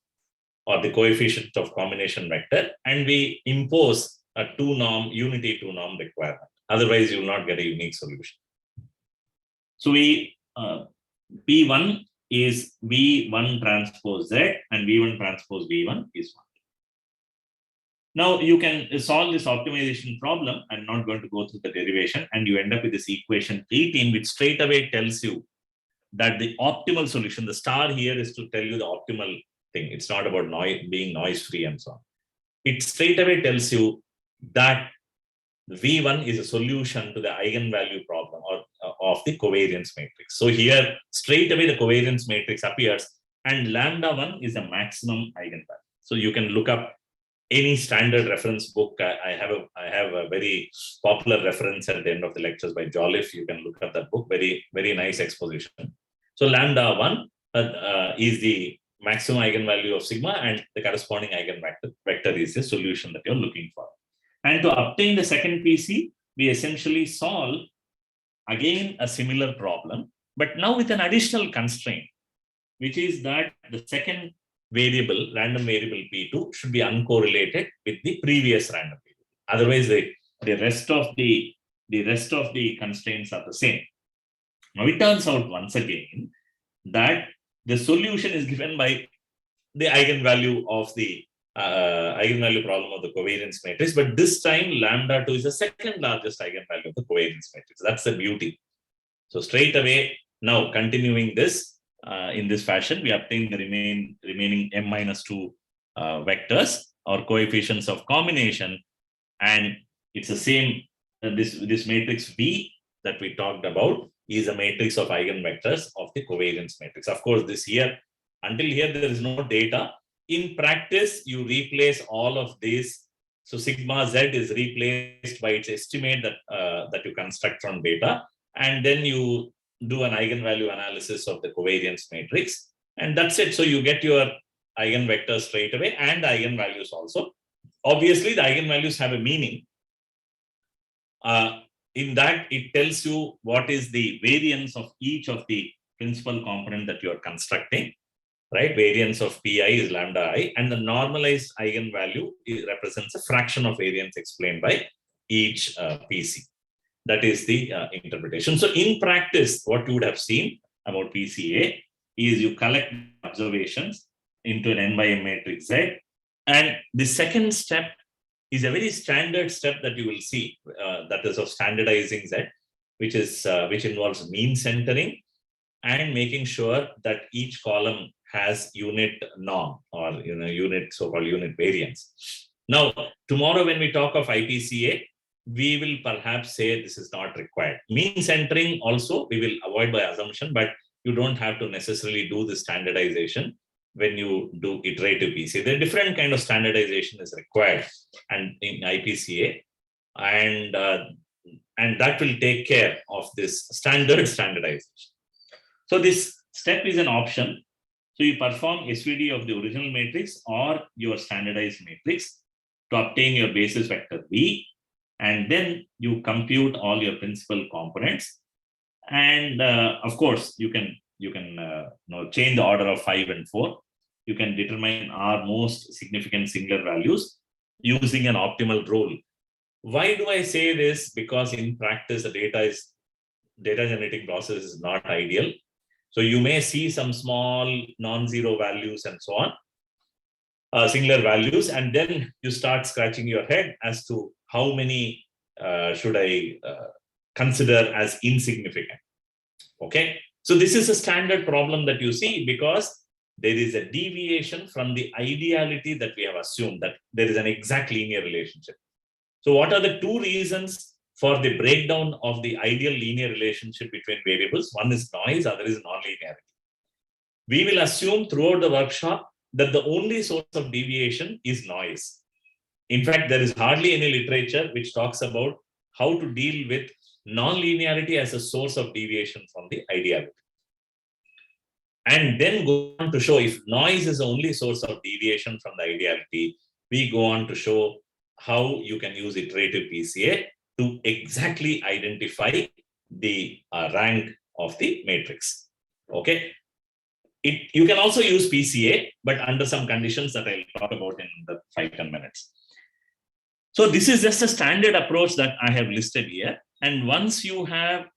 or the coefficient of combination vector, and we impose a unity 2 norm requirement. Otherwise, you will not get a unique solution. So P1 is V1 transpose Z, and V1 transpose V1 is 1. Now you can solve this optimization problem. I'm not going to go through the derivation, and you end up with this equation 18, which straight away tells you that the optimal solution, the star here is to tell you the optimal thing. It's not about being noise free and so on. It straight away tells you that V1 is a solution to the eigenvalue problem of the covariance matrix. So here, straight away, the covariance matrix appears, and lambda 1 is a maximum eigenvalue. So you can look up any standard reference book. I have a very popular reference at the end of the lectures by Jolliffe. You can look up that book. Very, very nice exposition. So lambda 1 is the maximum eigenvalue of sigma, and the corresponding eigenvector is the solution that you're looking for. And to obtain the second PC, we essentially solve again a similar problem, but now with an additional constraint, which is that the second variable, random variable P2, should be uncorrelated with the previous random variable. Otherwise, the rest of the constraints are the same. Now it turns out once again that the solution is given by the eigenvalue of the eigenvalue problem of the covariance matrix, but this time lambda 2 is the second largest eigenvalue of the covariance matrix. That's the beauty. So straight away, now continuing this in this fashion, we obtain the remaining m-2 vectors or coefficients of combination, and it's the same. This matrix V that we talked about is a matrix of eigenvectors of the covariance matrix. Of course, until here there is no data. In practice, you replace all of this. So sigma z is replaced by its estimate that you construct from beta, and then you do an eigenvalue analysis of the covariance matrix, and that's it. So you get your eigenvectors straight away and eigenvalues also. Obviously, the eigenvalues have a meaning. In that, it tells you what is the variance of each of the principal component that you are constructing. Right, variance of pi is lambda I, and the normalized eigenvalue represents a fraction of variance explained by each PC. That is the interpretation. So in practice, what you would have seen about PCA is you collect observations into an n by m matrix Z, and the second step is a very standard step that you will see, that is of standardizing Z, which involves mean centering and making sure that each column has unit norm or so-called unit variance. Now, tomorrow when we talk of IPCA, we will perhaps say this is not required. Mean centering also we will avoid by assumption, but you don't have to necessarily do the standardization when you do iterative PCA. The different kind of standardization is required and in IPCA, and that will take care of this standard standardization. So this step is an option. So you perform SVD of the original matrix or your standardized matrix to obtain your basis vector V, and then you compute all your principal components. And of course, you can change the order of 5 and 4. You can determine our most significant singular values using an optimal rule. Why do I say this? Because in practice, the data generating process is not ideal. So you may see some small non-zero values and so on, singular values, and then you start scratching your head as to how many should I consider as insignificant. Okay, so this is a standard problem that you see because there is a deviation from the ideality that we have assumed that there is an exact linear relationship. So what are the two reasons for the breakdown of the ideal linear relationship between variables? One is noise, other is nonlinearity. We will assume throughout the workshop that the only source of deviation is noise. In fact, there is hardly any literature which talks about how to deal with nonlinearity as a source of deviation from the ideality. And then go on to show if noise is the only source of deviation from the ideality, we go on to show how you can use iterative PCA to exactly identify the rank of the matrix. Okay. You can also use PCA, but under some conditions that I'll talk about in the 5-10 minutes. So this is just a standard approach that I have listed here. And once you have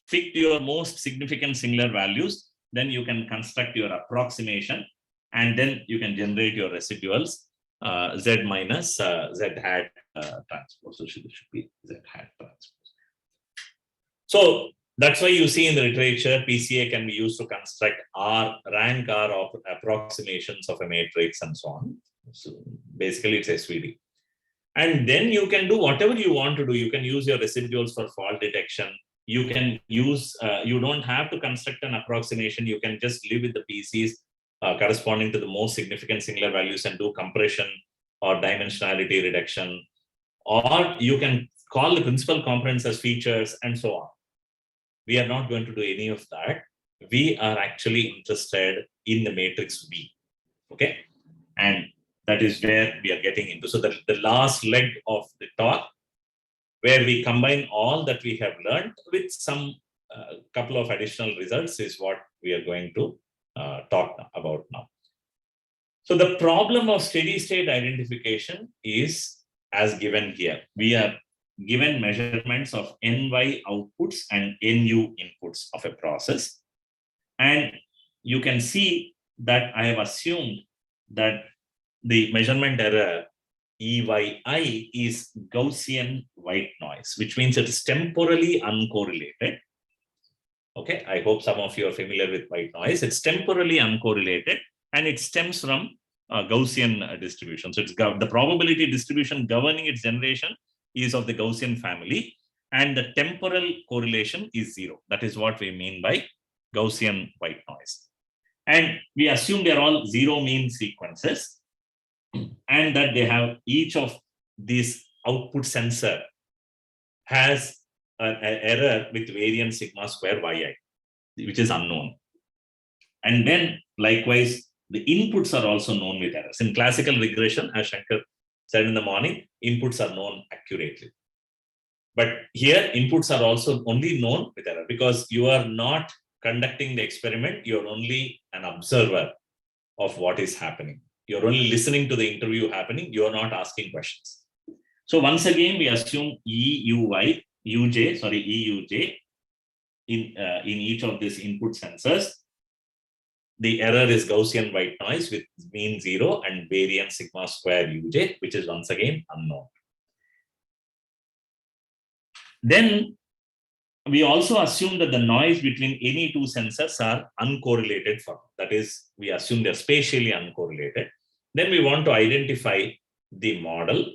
picked your most significant singular values, then you can construct your approximation, and then you can generate your residuals, Z minus Z hat transpose. So it should be Z hat transpose. So That's why you see in the literature, PCA can be used to construct rank R of approximations of a matrix and so on. So basically it's SVD. And then you can do whatever you want to do. You can use your residuals for fault detection. You can use, you don't have to construct an approximation. You can just live with the PCs corresponding to the most significant singular values and do compression or dimensionality reduction. Or you can call the principal components as features and so on. We are not going to do any of that. We are actually interested in the matrix V. Okay. And that is where we are getting into. So the last leg of the talk, where we combine all that we have learned with some couple of additional results, is what we are going to talk about now. So the problem of steady state identification is as given here. We are given measurements of NY outputs and NU inputs of a process. And you can see that I have assumed that the measurement error EYI is Gaussian white noise, which means it is temporally uncorrelated. Okay, I hope some of you are familiar with white noise. It's temporally uncorrelated and it stems from Gaussian distribution. So it's the probability distribution governing its generation is of the Gaussian family, and the temporal correlation is 0. That is what we mean by Gaussian white noise. And we assume they are all 0 mean sequences, and that they have each of these output sensor has an error with variance sigma square yi, which is unknown. And then likewise, the inputs are also known with errors. In classical regression, as Shankar said in the morning, inputs are known accurately. But here, inputs are also only known with error, because you are not conducting the experiment, you're only an observer of what is happening. You're only listening to the interview happening, you're not asking questions. So once again, we assume EUJ in each of these input sensors. The error is Gaussian white noise with mean 0 and variance sigma square uj, which is once again unknown. Then we also assume that the noise between any two sensors are uncorrelated for. That is, we assume they're spatially uncorrelated. Then we want to identify the model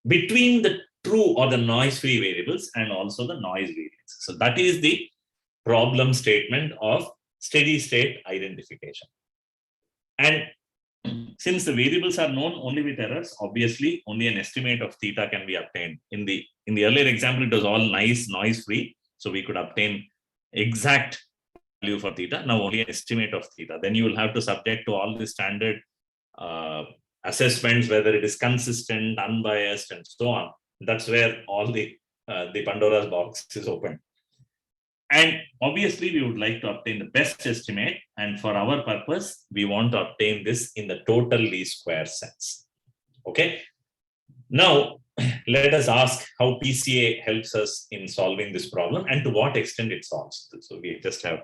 between the true or the noise-free variables and also the noise variance. So that is the problem statement of steady state identification. And since the variables are known only with errors, obviously only an estimate of theta can be obtained. In the earlier example, it was all nice noise-free, so we could obtain exact value for theta. Now only an estimate of theta. Then you will have to subject to all the standard assessments, whether it is consistent, unbiased, and so on. That's where all the Pandora's box is open. And obviously, we would like to obtain the best estimate. And for our purpose, we want to obtain this in the total least square sense. Okay. Now, let us ask how PCA helps us in solving this problem and to what extent it solves. So we just have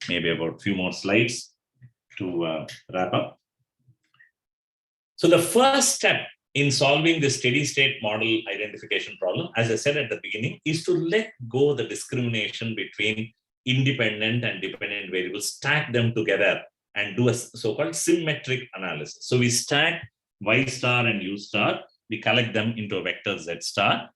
maybe about a few more slides to wrap up. So the first step in solving the steady state model identification problem, as I said at the beginning, is to let go the discrimination between independent and dependent variables, stack them together and do a so-called symmetric analysis. So we stack Y star and U star, we collect them into a vector Z star.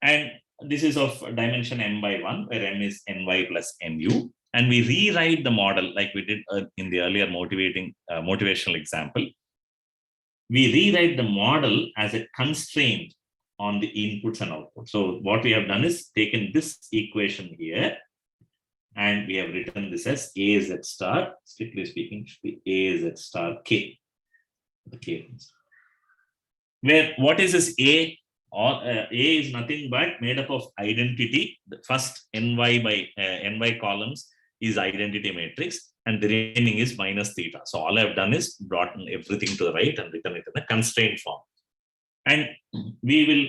And this is of dimension m by 1, where m is ny plus mu. And we rewrite the model like we did in the earlier motivational example. We rewrite the model as a constraint on the inputs and outputs. So what we have done is taken this equation here, and we have written this as AZ star, strictly speaking, should be AZ star K. Okay. Where what is this A? A is nothing but made up of identity. The first ny columns is identity matrix, and the remaining is minus theta. So all I've done is brought everything to the right and written it in a constraint form. And we will,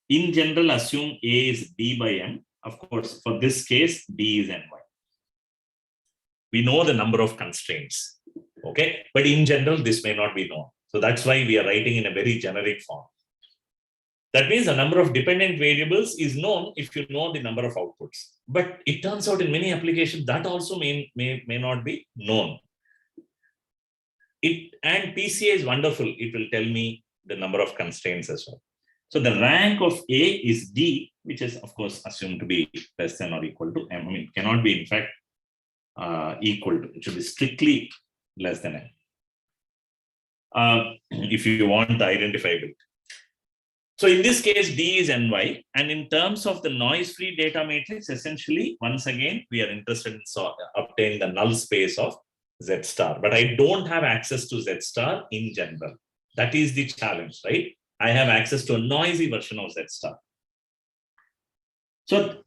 in general, assume A is D by M. Of course, for this case, D is Ny. We know the number of constraints, okay? But in general, this may not be known. So that's why we are writing in a very generic form. That means the number of dependent variables is known if you know the number of outputs. But it turns out in many applications that also may not be known. And PCA is wonderful. It will tell me the number of constraints as well. So the rank of A is D, which is of course assumed to be less than or equal to M. I mean, it cannot be in fact equal to. It should be strictly less than M. If you want the identifiability. So in this case, D is NY. And in terms of the noise-free data matrix, essentially, once again, we are interested in obtaining the null space of Z star. But I don't have access to Z star in general. That is the challenge, right? I have access to a noisy version of Z star. So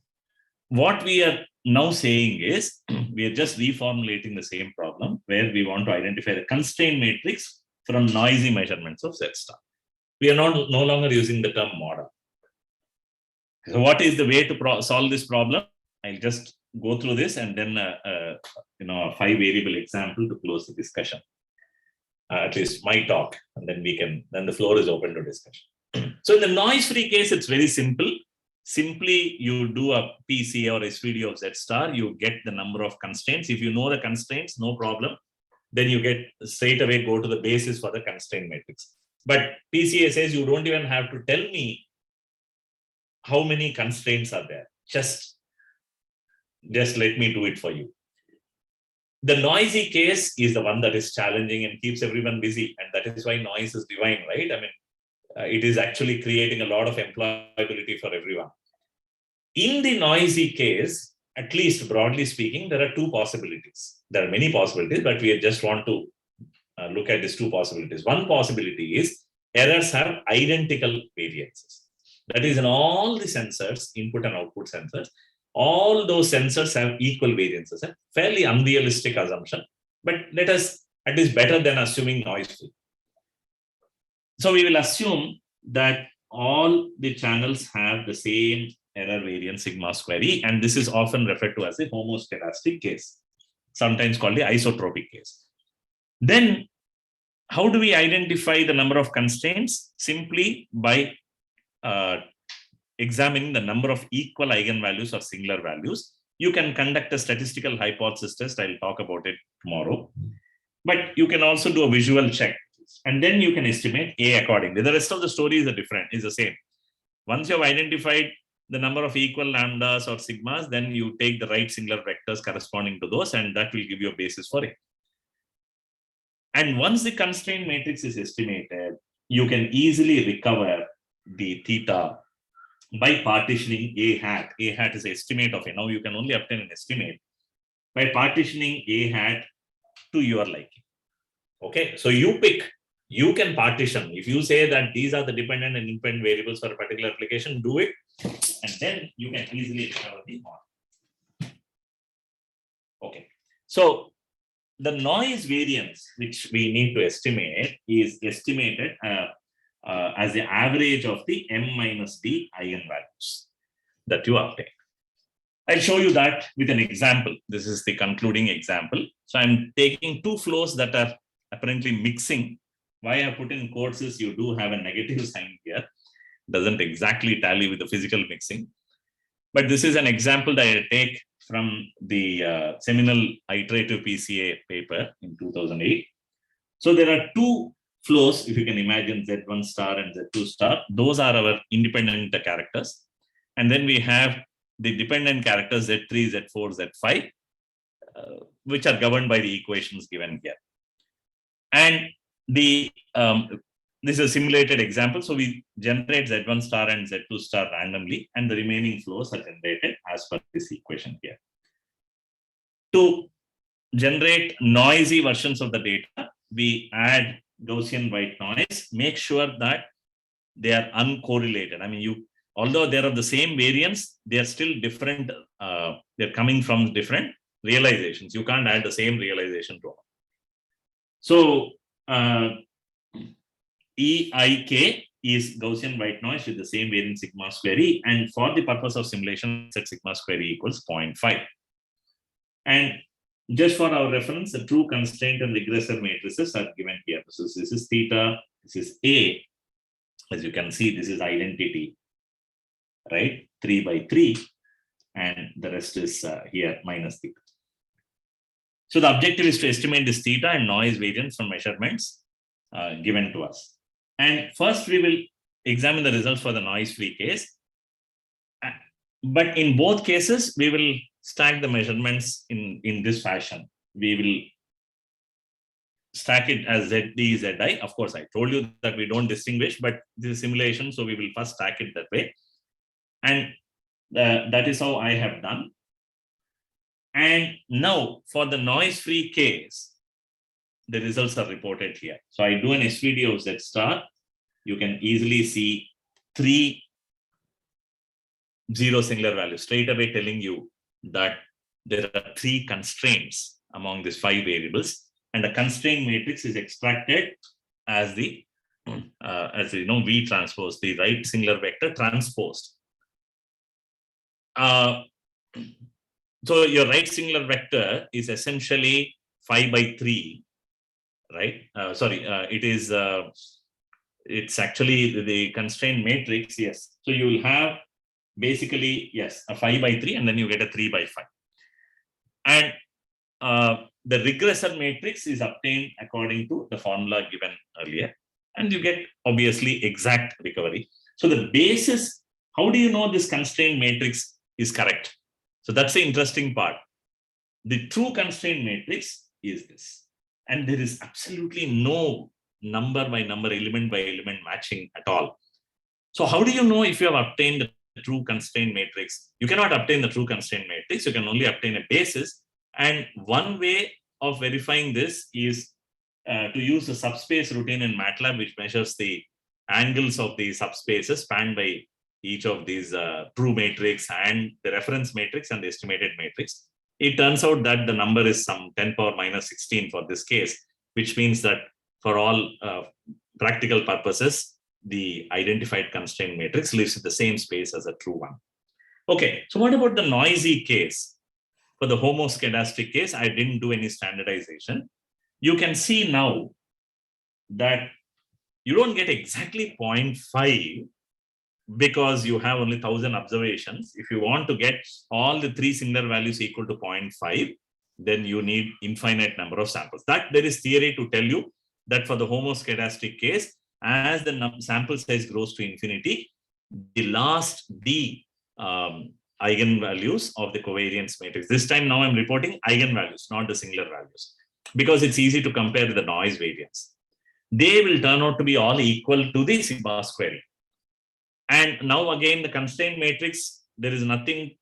what we are now saying is, we are just reformulating the same problem where we want to identify the constraint matrix from noisy measurements of Z star. We are no longer using the term model. So what is the way to solve this problem? I'll just go through this and then a 5-variable example to close the discussion. At least my talk, and then the floor is open to discussion. So in the noise-free case, it's very simple. Simply, you do a PCA or SVD of Z star, you get the number of constraints. If you know the constraints, no problem. Then you get straight away go to the basis for the constraint matrix. But PCA says you don't even have to tell me how many constraints are there. Just let me do it for you. The noisy case is the one that is challenging and keeps everyone busy. And that is why noise is divine, right? I mean, it is actually creating a lot of employability for everyone. In the noisy case, at least broadly speaking, there are two possibilities. There are many possibilities, but we just want to look at these two possibilities. One possibility is errors have identical variances. That is, in all the sensors, input and output sensors, all those sensors have equal variances. A fairly unrealistic assumption, but let us, at least better than assuming noise-free. So we will assume that all the channels have the same error variance sigma square E, and this is often referred to as the homoscedastic case, sometimes called the isotropic case. Then, how do we identify the number of constraints? Simply by examining the number of equal eigenvalues or singular values. You can conduct a statistical hypothesis test. I'll talk about it tomorrow. But you can also do a visual check. And then you can estimate A accordingly. The rest of the story is the same. Once you have identified the number of equal lambdas or sigmas, then you take the right singular vectors corresponding to those, and that will give you a basis for it. And once the constraint matrix is estimated, you can easily recover the theta by partitioning A hat. A hat is the estimate of A. Now you can only obtain an estimate by partitioning A hat to your liking. Okay, so you pick, you can partition. If you say that these are the dependent and independent variables for a particular application, do it, and then you can easily recover the model. Okay, so the noise variance which we need to estimate is estimated as the average of the M minus D eigenvalues that you obtain. I'll show you that with an example. This is the concluding example. So I'm taking two flows that are apparently mixing. Why I put in quotes is you do have a negative sign here. Doesn't exactly tally with the physical mixing. But this is an example that I take from the seminal iterative PCA paper in 2008. So there are two flows, if you can imagine, Z1 star and Z2 star. Those are our independent characters. And then we have the dependent characters Z3, Z4, Z5, which are governed by the equations given here. And the this is a simulated example. So we generate Z1 star and Z2 star randomly, and the remaining flows are generated as per this equation here. To generate noisy versions of the data, we add Gaussian white noise, make sure that they are uncorrelated. I mean, although they are of the same variance, they are still different. They're coming from different realizations. You can't add the same realization to them. So EIK is Gaussian white noise with the same variance sigma square E, and for the purpose of simulation, set sigma square E equals 0.5. And just for our reference, the true constraint and regressor matrices are given here. So this is theta, this is A, As you can see, this is identity, right? 3 by 3, and the rest is here minus theta. So the objective is to estimate this theta and noise variance from measurements given to us. And first we will examine the results for the noise-free case. But in both cases, we will stack the measurements in this fashion. We will stack it as ZD, ZI. Of course, I told you that we don't distinguish, but this is simulation, so we will first stack it that way. And that is how I have done. And now for the noise-free case, the results are reported here. So I do an SVD of Z star. You can easily see 3 zero singular values, straight away telling you that there are 3 constraints among these 5 variables, and the constraint matrix is extracted as the V transpose, the right singular vector transposed. So your right singular vector is essentially 5 by 3, right? It's actually the constraint matrix, yes. So you will have basically, yes, a 5 by 3, and then you get a 3 by 5. And the regressor matrix is obtained according to the formula given earlier, and you get obviously exact recovery. So the basis, how do you know this constraint matrix is correct? So that's the interesting part. The true constraint matrix is this, and there is absolutely no number by number, element by element matching at all. So how do you know if you have obtained the true constraint matrix? You cannot obtain the true constraint matrix. You can only obtain a basis. And one way of verifying this is to use the subspace routine in MATLAB, which measures the angles of the subspaces spanned by each of these true matrix and the reference matrix and the estimated matrix. It turns out that the number is some 10 power minus 16 for this case, which means that for all practical purposes, the identified constraint matrix lives in the same space as a true one. Okay, so what about the noisy case? For the homoscedastic case, I didn't do any standardization. You can see now that you don't get exactly 0.5 because you have only 1000 observations. If you want to get all the 3 singular values equal to 0.5, then you need infinite number of samples. That there is theory to tell you that for the homoscedastic case, as the sample size grows to infinity, the last D eigenvalues of the covariance matrix. This time now I'm reporting eigenvalues, not the singular values, because it's easy to compare the noise variance. They will turn out to be all equal to the sigma squaring. And now again, the constraint matrix, there is nothing,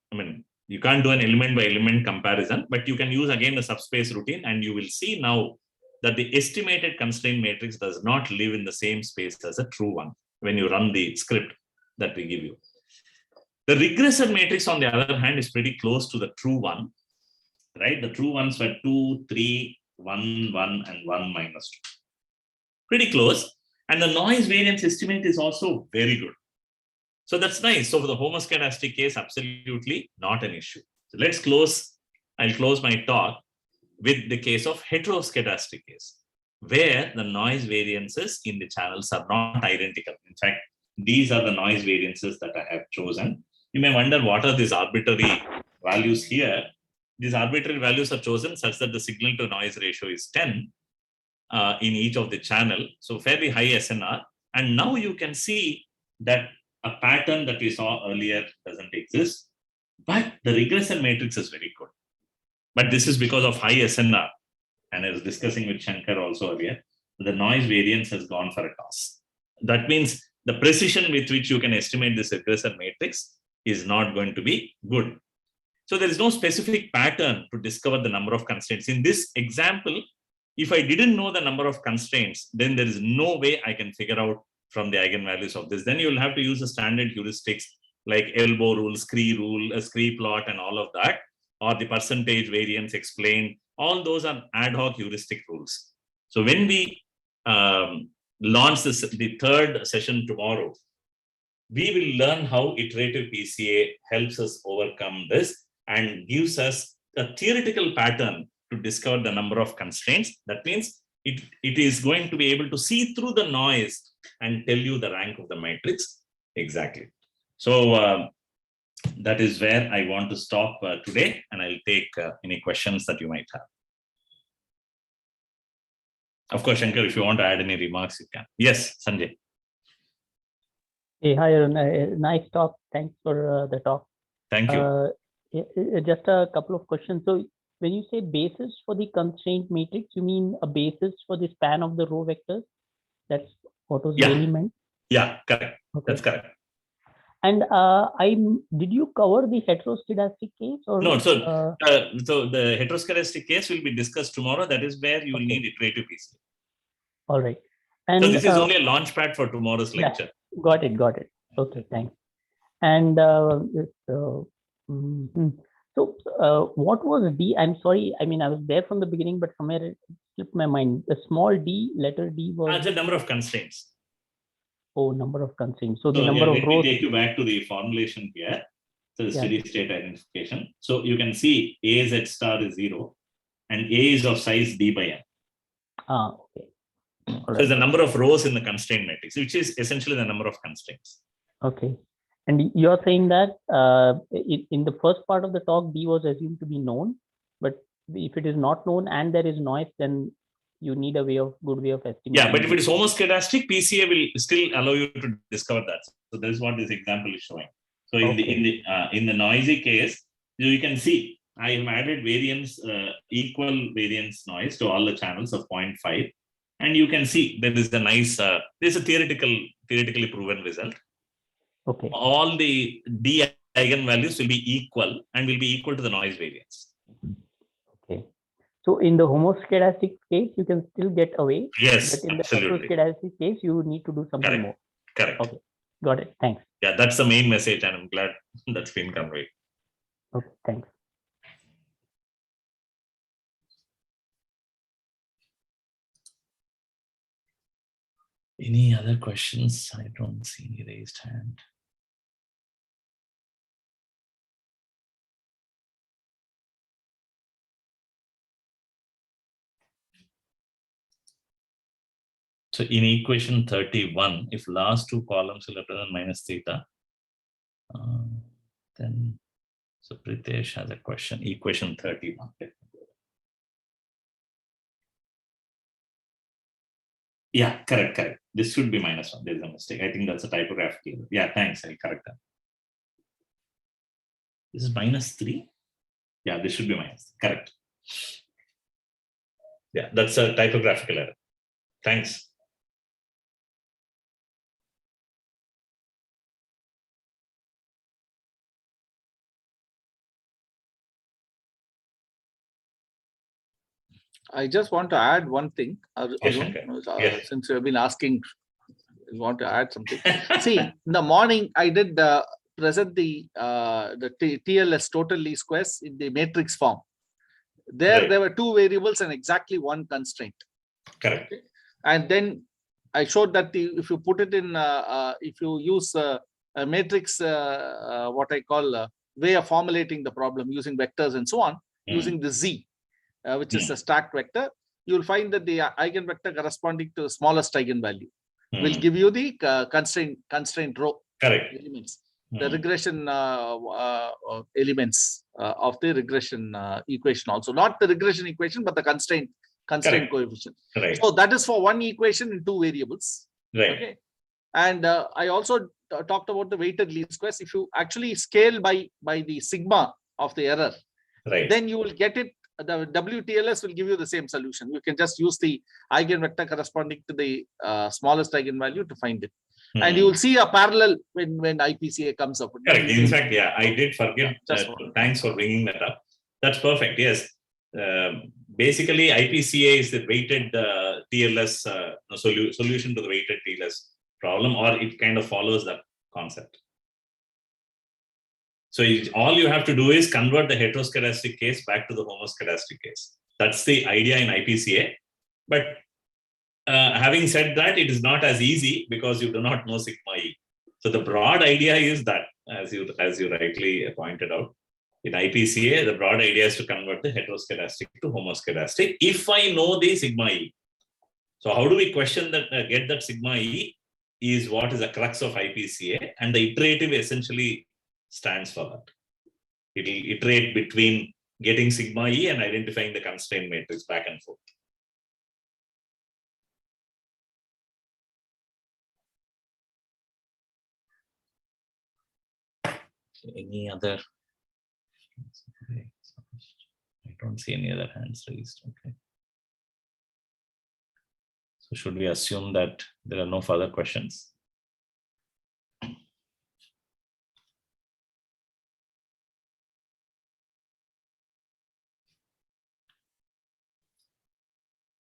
you can't do an element by element comparison, but you can use again the subspace routine, and you will see now that the estimated constraint matrix does not live in the same space as a true one when you run the script that we give you. The regressor matrix, on the other hand, is pretty close to the true one, right? The true ones were 2, 3, 1, 1, and 1 minus 2. Pretty close. And the noise variance estimate is also very good. So that's nice. So for the homoscedastic case, absolutely not an issue. So let's close. I'll close my talk with the case of heteroscedastic case, where the noise variances in the channels are not identical. In fact, these are the noise variances that I have chosen. You may wonder, what are these arbitrary values here? These arbitrary values are chosen such that the signal to noise ratio is 10 in each of the channel. So fairly high SNR. And now you can see that a pattern that we saw earlier doesn't exist, but the regressor matrix is very good. But this is because of high SNR. And I was discussing with Shankar also earlier, the noise variance has gone for a toss. That means the precision with which you can estimate this regressor matrix is not going to be good. So there is no specific pattern to discover the number of constraints. In this example, if I didn't know the number of constraints, then there is no way I can figure out from the eigenvalues of this. Then you'll have to use the standard heuristics like elbow rule, a scree plot, and all of that, or the percentage variance explained. All those are ad hoc heuristic rules. So when we launch the third session tomorrow, we will learn how iterative PCA helps us overcome this and gives us a theoretical pattern to discover the number of constraints. That means it is going to be able to see through the noise and tell you the rank of the matrix exactly. So that is where I want to stop today, and I'll take any questions that you might have. Of course, Shankar, if you want to add any remarks, you can. Yes, Sanjay. Hey, hi, Arun. Nice talk. Thanks for the talk. Thank you. Just a couple of questions. So when you say basis for the constraint matrix, you mean a basis for the span of the row vectors? That's what was really meant? Yeah, correct. Okay. That's correct. And did you cover the heteroscedastic case? Or, no, so the heteroscedastic case will be discussed tomorrow. That is where you will need iterative PCA. All right. And so this is only a launch pad for tomorrow's lecture. Yeah, got it. Okay, thanks. And what was D? I'm sorry. I mean, I was there from the beginning, but somewhere it slipped my mind. The small d, letter D was the number of constraints. Oh, number of constraints. So the number of rows. Let me take you back to the formulation here. So the steady state identification. So you can see AZ star is 0 and A is of size D by N. Okay. So it's the number of rows in the constraint matrix, which is essentially the number of constraints. Okay. And you're saying that in the first part of the talk, D was assumed to be known, but if it is not known and there is noise, then you need a good way of estimating. Yeah, but if it is homoscedastic, PCA will still allow you to discover that. So that is what this example is showing. So in the noisy case, you can see I have added variance, equal variance noise to all the channels of 0.5, and you can see there is a nice. This is a theoretically proven result. Okay. All the D eigenvalues will be equal and will be equal to the noise variance. Okay. So in the homoscedastic case, you can still get away. Yes, but in absolutely. the heteroscedastic case, you need to do something more. Correct. Okay. Got it. Thanks. Yeah, that's the main message, and I'm glad that's been conveyed. Okay, thanks. Any other questions? I don't see any raised hand. So in equation 31, if last two columns will represent minus theta, then so Pritesh has a question. Equation 31. Yeah, correct. This should be -1. There's a mistake. I think that's a typographical. Yeah, thanks. I'll correct that. This is -3. Yeah, this should be minus. Correct. Yeah, that's a typographical error. Thanks. I just want to add one thing. Yes. Since you have been asking, I want to add something. See, in the morning, I did present the TLS total least squares in the matrix form. There were two variables and exactly one constraint. Correct. Okay? And then I showed that if you put it in, if you use a matrix, what I call way of formulating the problem using vectors and so on, using the Z, which is a stacked vector, you will find that the eigenvector corresponding to the smallest eigenvalue will give you the constraint row elements, the regression elements of the regression equation also. Not the regression equation, but the constraint coefficient. Right. So that is for one equation in two variables. Right. Okay. And I also talked about the weighted least squares. If you actually scale by the sigma of the error, then you will get it. The WTLS will give you the same solution. You can just use the eigenvector corresponding to the smallest eigenvalue to find it. And you will see a parallel when IPCA comes up. Correct. In fact, yeah, I did forget. Thanks for bringing that up. That's perfect. Yes. Basically, IPCA is the weighted TLS solution to the weighted TLS problem, or it kind of follows that concept. So all you have to do is convert the heteroscedastic case back to the homoscedastic case. That's the idea in IPCA. But having said that, it is not as easy because you do not know sigma E. So the broad idea is that, as you rightly pointed out, in IPCA, the broad idea is to convert the heteroscedastic to homoscedastic if I know the sigma E. So how do we question that, get that sigma E? is what is the crux of IPCA, and the iterative essentially stands for that. It will iterate between getting sigma E and identifying the constraint matrix back and forth. Any other? I don't see any other hands raised. Okay. So should we assume that there are no further questions?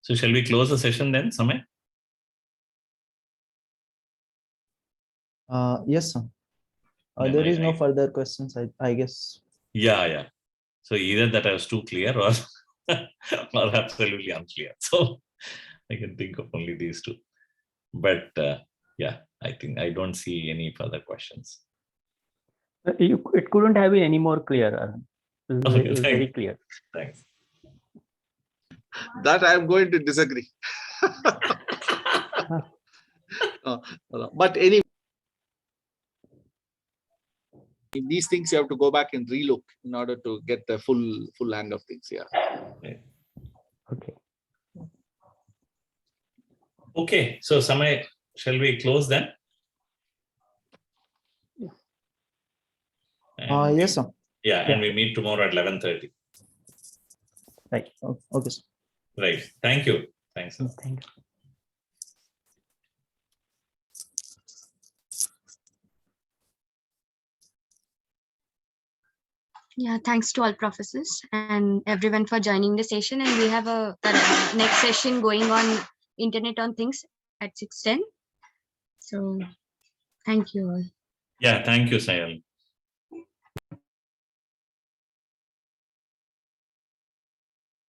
So shall we close the session then, Samay? Yes, sir. Then There is no I- further questions, I guess. Yeah. So either that I was too clear or, or absolutely unclear. So I can think of only these two. But yeah, I think I don't see any further questions. It couldn't have been any more clear, Arun. Okay, It was very clear. Thanks. That I am going to disagree. But anyway, in these things you have to go back and relook in order to get the full hang of things. Yeah. Okay. Okay, so Samay, shall we close then? And Yes, sir. Yeah, and we meet tomorrow at 11:30. Right. Okay, sir. Right. Thank you. Thanks. Thank you. Yeah, thanks to all professors and everyone for joining the session. And we have a next session going on Internet on Things at 6:10. So thank you all. Yeah, thank you, Sayal.